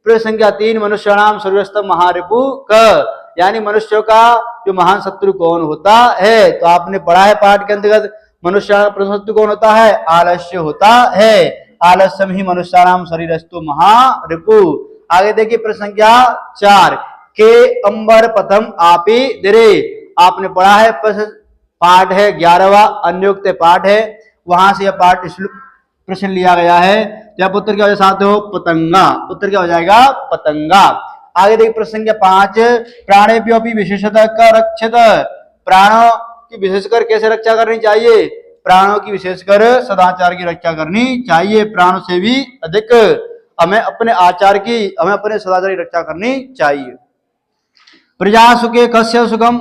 प्रश्न संख्या 3, मनुष्य नाम सर्वस्त महारिपु क, यानी मनुष्यों का जो महान शत्रु कौन होता है? तो आपने पढ़ा है पाठ के अंतर्गत, मनुष्य शत्रु कौन होता है? आलस्य होता है, आलस्यम ही मनुष्य नाम शरीरस्तु महारिपु। आगे देखिए प्रश्न संख्या 4, के अंबर पथम आपी दिरे, आपने पढ़ा है पाठ है 11वां अन्योक्त पाठ है, वहां से यह पाठ प्रश्न लिया गया है। जब उत्तर क्या हो जाएगा? साथ हो पतंगा, उत्तर क्या हो जाएगा? पतंगा। आगे देखिए प्रश्न संख्या 5, प्राणेभ्योऽपि विशेषतः क रक्षित, प्राणों की विशेषकर कैसे रक्षा करनी चाहिए? प्राणों की विशेषकर सदाचार की रक्षा करनी चाहिए, प्राणों से भी अधिक हमें अपने आचार की, हमें अपने सदाचार की रक्षा करनी चाहिए। प्रजा सुखे कस्य सुखम,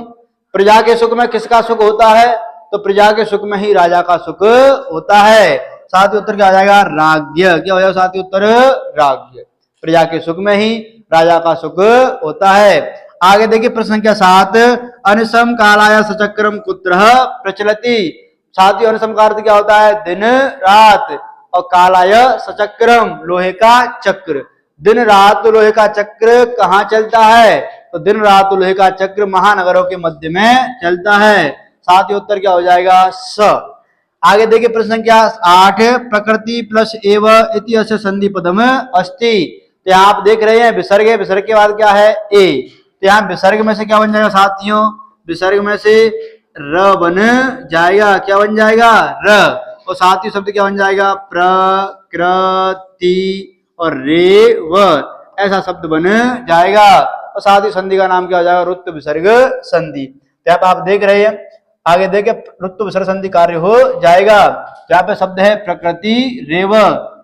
प्रजा के सुख में किसका सुख होता है? तो प्रजा के सुख में ही राजा का सुख होता है। साथ ही उत्तर क्या आ जाएगा? राज्य। क्या हो जाएगा साथ ही उत्तर? राज्य। प्रजा के सुख में ही राजा का सुख होता है। आगे देखिए प्रश्न संख्या 7, अनिसम कालाय सचक्रम कुत्र प्रचलति, साथ ही अनिसम का अर्थ क्या होता है? दिन रात, और कालाय सचक्रम लोहे का चक्र, दिन रात लोहे का चक्र कहाँ चलता है? तो दिन रात लोहे का चक्र महानगरों के मध्य में चलता है। साथ ही उत्तर क्या हो जाएगा? स। आगे देखिए प्रश्न संख्या 8, प्रकृति प्लस एव इति अस्य संधि पदम अस्ति, तो यहाँ आप देख रहे हैं विसर्ग है, विसर्ग के बाद क्या है? ए, तो यहाँ विसर्ग में से क्या बन जाएगा साथियों? विसर्ग में से र बन जाएगा, क्या बन जाएगा? र, और साथ ही शब्द क्या बन जाएगा? प्रकृति और रेव, ऐसा शब्द बन जाएगा। और साथ ही संधि का नाम क्या हो जाएगा? रुत्व विसर्ग संधि। तो आप देख रहे हैं, आगे देखे रुत्व विसर्ग संधि कार्य हो जाएगा। जहाँ पे शब्द है प्रकृति रेव,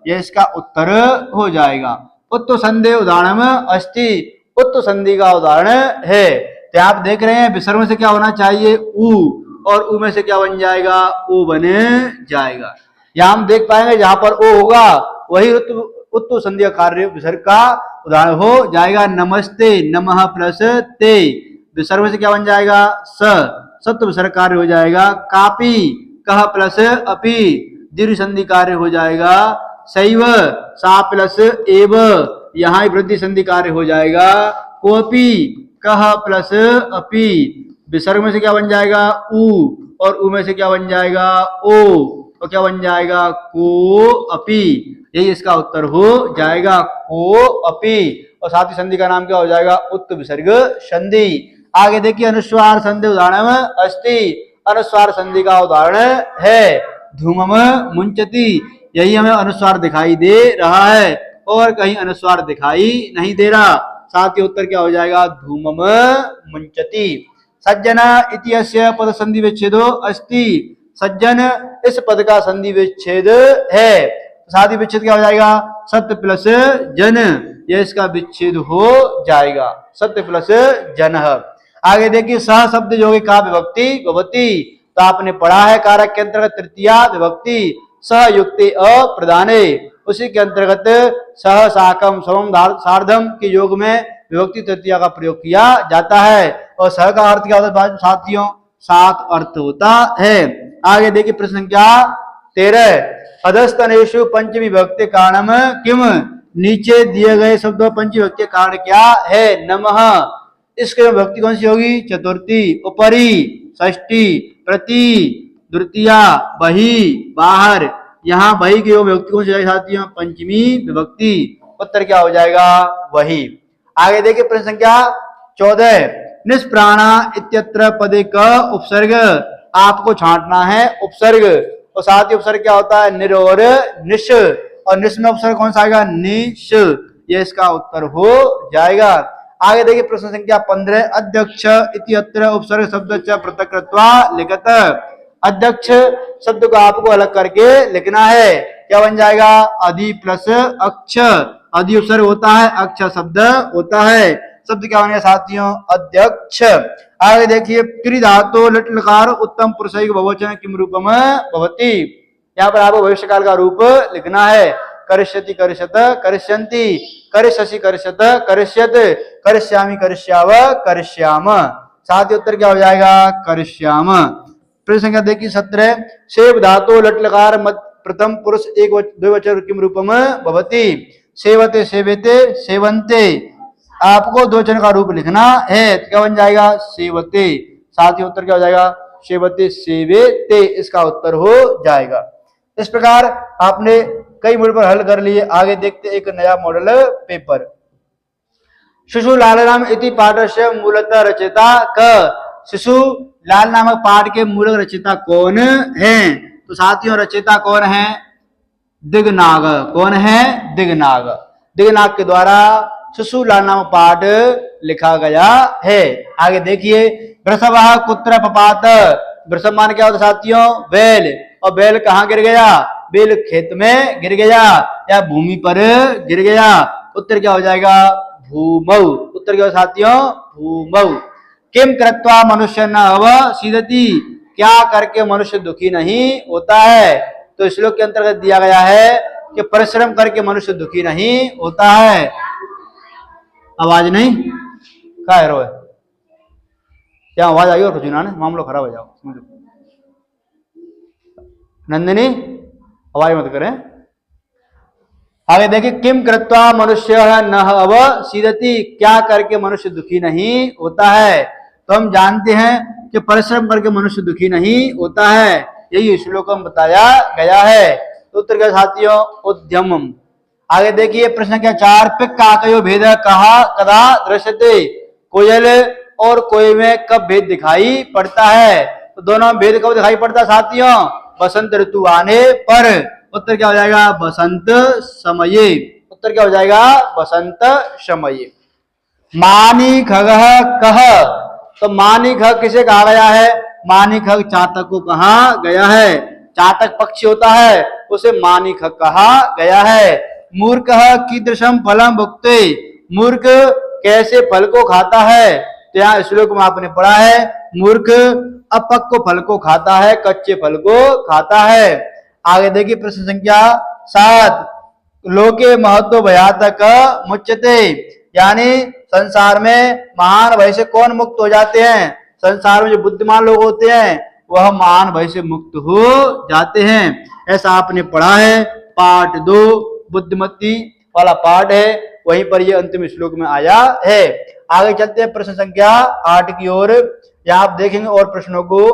यह इसका उत्तर हो जाएगा। उत्तु संधि उदाहरण अस्ति, उत्तु संधि का उदाहरण है। तो आप देख रहे हैं विसर्ग में से क्या होना चाहिए? उ, और उ में से क्या बन जाएगा? ओ बन जाएगा। यहाँ हम देख पाएंगे जहां पर ओ होगा वही उत्तु संधि कार्य विसर्ग का उदाहरण हो जाएगा। नमस्ते, नमः प्लस ते, विसर्ग में से क्या बन जाएगा? स, सत्व विसर्ग कार्य हो जाएगा। कापी, कह प्लस अपि, दीर्घ संधि कार्य हो जाएगा। शैव, सा प्लस एव, यहाँ वृद्धि संधि कार्य हो जाएगा। कोपी, कह प्लस अपि, विसर्ग में से क्या बन जाएगा? उ, और उ में से क्या बन जाएगा? ओ, तो क्या बन जाएगा? को अपि, यही इसका उत्तर हो जाएगा, को अपि। और साथ ही संधि का नाम क्या हो जाएगा? उत्त विसर्ग संधि। आगे देखिए अनुस्वार संधि उदाहरण अस्ति, अनुस्वार संधि का उदाहरण है धूमम मुंचति, यही हमें अनुस्वार दिखाई दे रहा है और कहीं अनुस्वार दिखाई नहीं दे रहा। साथ ही उत्तर क्या हो जाएगा? धूमम मुंचति। सज्जन इत्यस्य पद संधि विच्छेदो अस्ति, सज्जन इस पद का संधि विच्छेद है। साथ ही विच्छेद क्या हो जाएगा? सत्य प्लस जन, यह इसका विच्छेद हो जाएगा, सत्य प्लस जन। आगे देखिए सह शब्द जो का विभक्ति भवती, तो आपने पढ़ा है कारक के अंतर्गत तृतीया विभक्ति सह युक्ति अप्रदाने, उसी के अंतर्गत सह साकम समम सार्धम के योग में विभक्ति तृतीया का प्रयोग किया जाता है। और सह का अर्थ क्या होता है साथियों? 7 अर्थ होता है। आगे देखिए प्रश्न संख्या 13, अधस्तनेषु पंचमी विभक्ति कारणम किम, नीचे दिए गए शब्दों पंचमी विभक्ति कारण क्या है? नमः, इसके विभक्ति कौन सी होगी? चतुर्थी। उपरि षष्ठी, प्रति द्वितीया, बही बाहर, यहाँ बही की विभक्ति कौन सी जाएगी साथियों? पंचमी विभक्ति। उत्तर क्या हो जाएगा? वही। आगे देखिए प्रश्न संख्या 14, निष्प्राणा इत्यत्र पदे क उपसर्ग, आपको छांटना है उपसर्ग। और साथ ही उपसर्ग क्या होता है? निर और निश, और निश में उपसर्ग कौन सा आएगा? निश। ये इसका उत्तर हो जाएगा। आगे देखिए प्रश्न संख्या 15, अध्यक्ष इति अत्र उपसर्ग शब्द च पृथक कृत्वा लिखत। अध्यक्ष शब्द को आपको अलग करके लिखना है। क्या बन जाएगा? अधि प्लस अक्ष, अधि उपसर्ग होता है, अक्ष शब्द होता है। शब्द क्या बनेगा साथियों? अध्यक्ष। आगे देखिए, क्रि धातु लट लकार उत्तम पुरुषैक बहुवचन किम रूपम भवति। यहाँ पर आपको भविष्य काल का रूप लिखना है। करिष्यति करिष्यत करिष्यन्ति, करिष्यसि करिष्यत करिष्यत, करिष्यामि करिष्याव करिष्याम। साथ ही उत्तर क्या हो जाएगा? करिष्याम। प्रश्न संख्या देखिए 17, सेव धातु लट लकार मत प्रथम पुरुष एक द्विवचन किम रूपम भवति। सेवते सेवेते सेवन्ते, आपको द्विवचन का रूप लिखना है। तो क्या बन जाएगा? सेवते। साथ ही उत्तर क्या हो जाएगा? सेवते सेवेते, इसका उत्तर हो जाएगा। इस प्रकार आपने कई मॉडल पर हल कर लिए। आगे देखते एक नया मॉडल पेपर। शिशु लालनाम इति पाठस्य मूलतः रचयिता क। शिशु लाल नामक पाठ के मूल रचयिता कौन है? तो साथियों रचयिता कौन है? दिगनाग। कौन है? दिगनाग। दिगनाग के द्वारा शिशु लाल नामक पाठ लिखा गया है। आगे देखिए, वृषभः कुत्र पपात। वृषभ मान क्या होता है साथियों? बैल। और बैल कहाँ गिर गया? बैल खेत में गिर गया या भूमि पर गिर गया। उत्तर क्या हो जाएगा? भूमौ। उत्तर क्या हो साथियों? भूमौ। किम कृत्वा मनुष्य न अवसीदति, क्या करके मनुष्य दुखी नहीं होता है। तो श्लोक के अंतर्गत दिया गया है कि परिश्रम करके मनुष्य दुखी नहीं होता है। आवाज नहीं क्या है रोए? क्या आवाज आई और कुछ ना मामला खराब हो जाओ। नंदिनी आवाज मत करें। आगे देखिए, किम कृत्वा मनुष्य न अवसीदति, क्या करके मनुष्य दुखी नहीं होता है। तो हम जानते हैं कि परिश्रम करके मनुष्य दुखी नहीं होता है। यही श्लोक में बताया गया है। तो उत्तर क्या साथियों? उद्यमम। आगे देखिए प्रश्न क्या 4, पिक काकयो भेद कहा कदा दृश्यते। कोयल और कोयल में कब भेद दिखाई पड़ता है। तो दोनों में भेद कब दिखाई पड़ता है साथियों? बसंत ऋतु आने पर। उत्तर क्या हो जाएगा? बसंत समये। उत्तर क्या हो जाएगा? बसंत समये। मानी खगः कह। तो मानी खग किसे कहा गया है? मानी खग चातक को कहा गया है। चातक पक्षी होता है, उसे मानी खग कहा गया है। मूर्खः कीदृशम फलम भुक्ते। मूर्ख कैसे फल को खाता है। तो यहाँ श्लोक में आपने पढ़ा है, मूर्ख अपक्व फल को खाता है, कच्चे फल को खाता है। आगे देखिए प्रश्न संख्या 7, लोके महत्व भयातक मुच्यते। यानी संसार में महान भय से कौन मुक्त हो जाते हैं। संसार में जो बुद्धिमान लोग होते हैं वह महान भय से मुक्त हो जाते हैं। ऐसा आपने पढ़ा है। पाठ 2 बुद्धिमती वाला पाठ है, वहीं पर ये अंतिम श्लोक में आया है। आगे चलते हैं प्रश्न संख्या 8 की ओर। यहाँ आप देखेंगे और प्रश्नों को।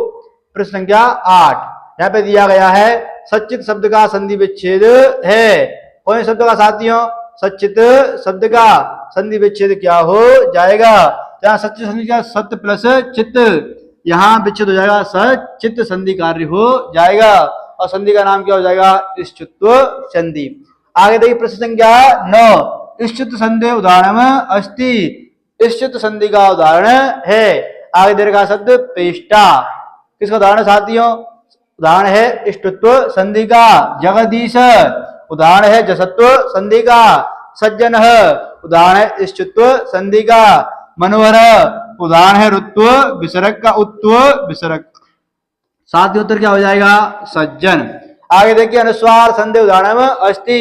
प्रश्न संख्या 8 यहाँ पे दिया गया है, सच्चित शब्द का संधि विच्छेद है। कौन शब्द का साथियों? सच्चित शब्द का संधि विच्छेद क्या हो जाएगा? जहाँ सच्चित संधि का सत्य प्लस चित्त, यहाँ विच्छेद हो जाएगा सचित्त संधि कार्य हो जाएगा। और संधि का नाम क्या हो जाएगा? इष्टुत्व संधि। आगे देखिए प्रश्न संख्या 9, इष्टुत्व संधि उदाहरण अस्ति। इष्टुत्व संधि का उदाहरण है। आगे दे रखा शब्द पेष्टा। किसका उदाहरण साथियों? उदाहरण है इष्टुत्व संधि का। जगदीश उदाहरण है जसत्व संधि का। सज्जन उदाहरण है इष्टुत्व संधि का। मनोहर उदाहरण है ऋत्व विसर्ग का, उत्व विसर्ग। साथ ही उत्तर क्या हो जाएगा? सज्जन। आगे देखिए अनुस्वार संधि उदाहरण अस्ति।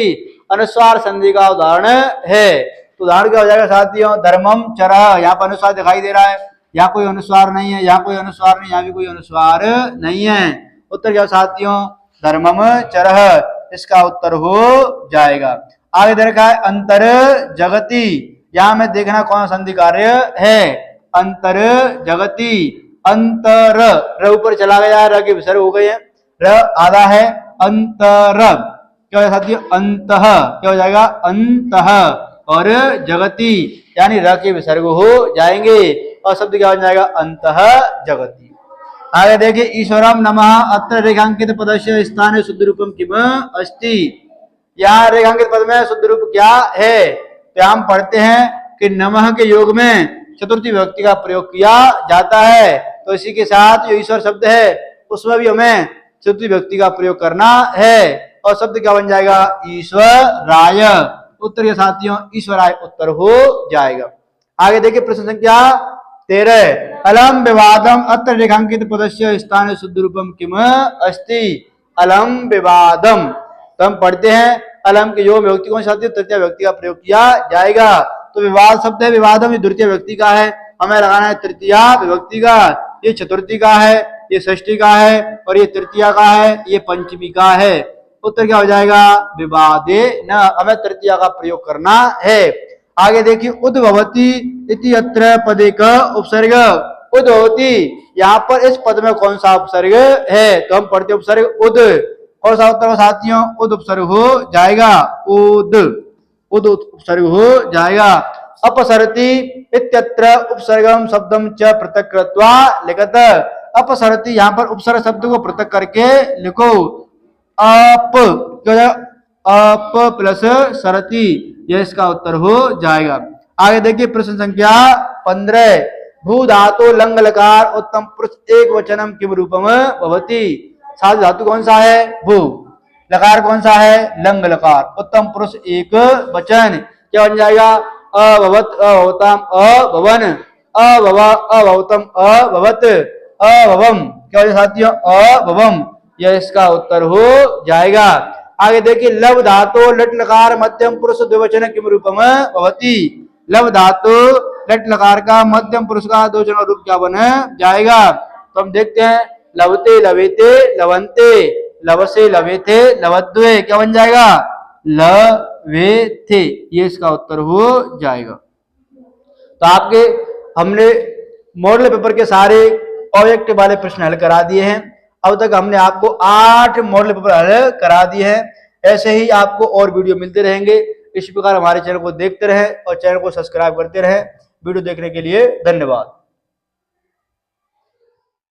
अनुस्वार संधि का उदाहरण है। तो उदाहरण क्या हो जाएगा साथियों? धर्मम चरः। यहाँ पर अनुस्वार दिखाई दे रहा है, यहाँ कोई अनुस्वार नहीं है, यहाँ कोई अनुस्वार नहीं, यहाँ भी कोई अनुस्वार नहीं है। उत्तर क्या साथियों? धर्मम चरः, इसका उत्तर हो जाएगा। आगे दे रखा है अंतर जगति। यहाँ में देखना कौन संधि कार्य है। अंतर जगति, अंतर र ऊपर चला गया, र के विसर्ग हो गए हैं, र आधा है। अंतर क्या हो साथियों? अंतः क्या हो जाएगा? अंतः। और जगति यानी र के विसर्ग हो जाएंगे और शब्द क्या हो जाएगा? अंतः जगति। आगे देखिए ईश्वरम नमः अत्र रेखांकित पदस्य स्थाने शुद्ध रूपम किम अस्ति। यहाँ रेखांकित पद में शुद्ध रूप क्या है? तो हम पढ़ते हैं कि नमः के योग में चतुर्थी विभक्ति का प्रयोग किया जाता है, तो इसी के साथ जो ईश्वर शब्द है उसमें भी हमें चतुर्थी विभक्ति का प्रयोग करना है और शब्द क्या बन जाएगा? ईश्वराय। उत्तर के साथियों ईश्वराय उत्तर हो जाएगा। आगे देखिए प्रश्न संख्या 13 अलम विवादम अत्र रेखांकित पदस्य स्थान शुद्ध रूपम किम अस्ति। अलम विवादम, तो हम पढ़ते हैं अलम के योग विभक्ति कौन सी आती है? तृतीय व्यक्ति का प्रयोग किया जाएगा। तो विवाद शब्द है, विवादम ये द्वितीय व्यक्ति का है, हमें लगाना है तृतीय विभक्ति का। ये चतुर्थी का है, ये षष्ठी का है और ये तृतीया का है, ये पंचमी का है। उत्तर क्या हो जाएगा? विवादे न, हमें तृतीया का प्रयोग करना है। आगे देखिए उद्भवती इति अत्र पदे का उपसर्ग। उद्भवती, यहाँ पर इस पद में कौन सा उपसर्ग है? तो हम पढ़ते उपसर्ग उद। कौन सा उत्तर साथियों? उद उपसर्ग हो जाएगा। उद, उद उपसर्ग हो जाएगा। अपसरति इत्यत्र उपसर्गम शब्दम च पृथक कृत्वा लिखत। अपसरति, यहाँ पर उपसर्ग शब्द को पृथक करके लिखो। अप, अप प्लस सरति, यह इसका उत्तर हो जाएगा। आगे देखिए प्रश्न संख्या 15 भू धातु लंग लकार उत्तम पुरुष एक वचनम किम रूपम भवति। साध धातु कौन सा है? भू। लकार कौन सा है? लंग लकार। उत्तम पुरुष एक वचन क्या बन जाएगा? अभवत अभवताम अभवन, अभव अभवतम अभवत, अभवम क्या हो साथियों? अभवम, यह इसका उत्तर हो जाएगा। आगे देखिए लव धातु लट लकार मध्यम पुरुष द्विवचन किम रूपम भवति। लव धातु लट लकार का मध्यम पुरुष का द्विवचन रूप क्या बन जाएगा? तो हम देखते हैं लवते लवेते लवंते, लवसे लवेथे लवद्वे, क्या बन जाएगा? लवेथे, ये इसका उत्तर हो जाएगा। तो आपके हमने मॉडल पेपर के सारे ऑब्जेक्टिव वाले प्रश्न हल करा दिए हैं। अब तक हमने आपको 8 मॉडल पेपर हल करा दिए हैं। ऐसे ही आपको और वीडियो मिलते रहेंगे। इस प्रकार हमारे चैनल को देखते रहें और चैनल को सब्सक्राइब करते रहें। वीडियो देखने के लिए धन्यवाद।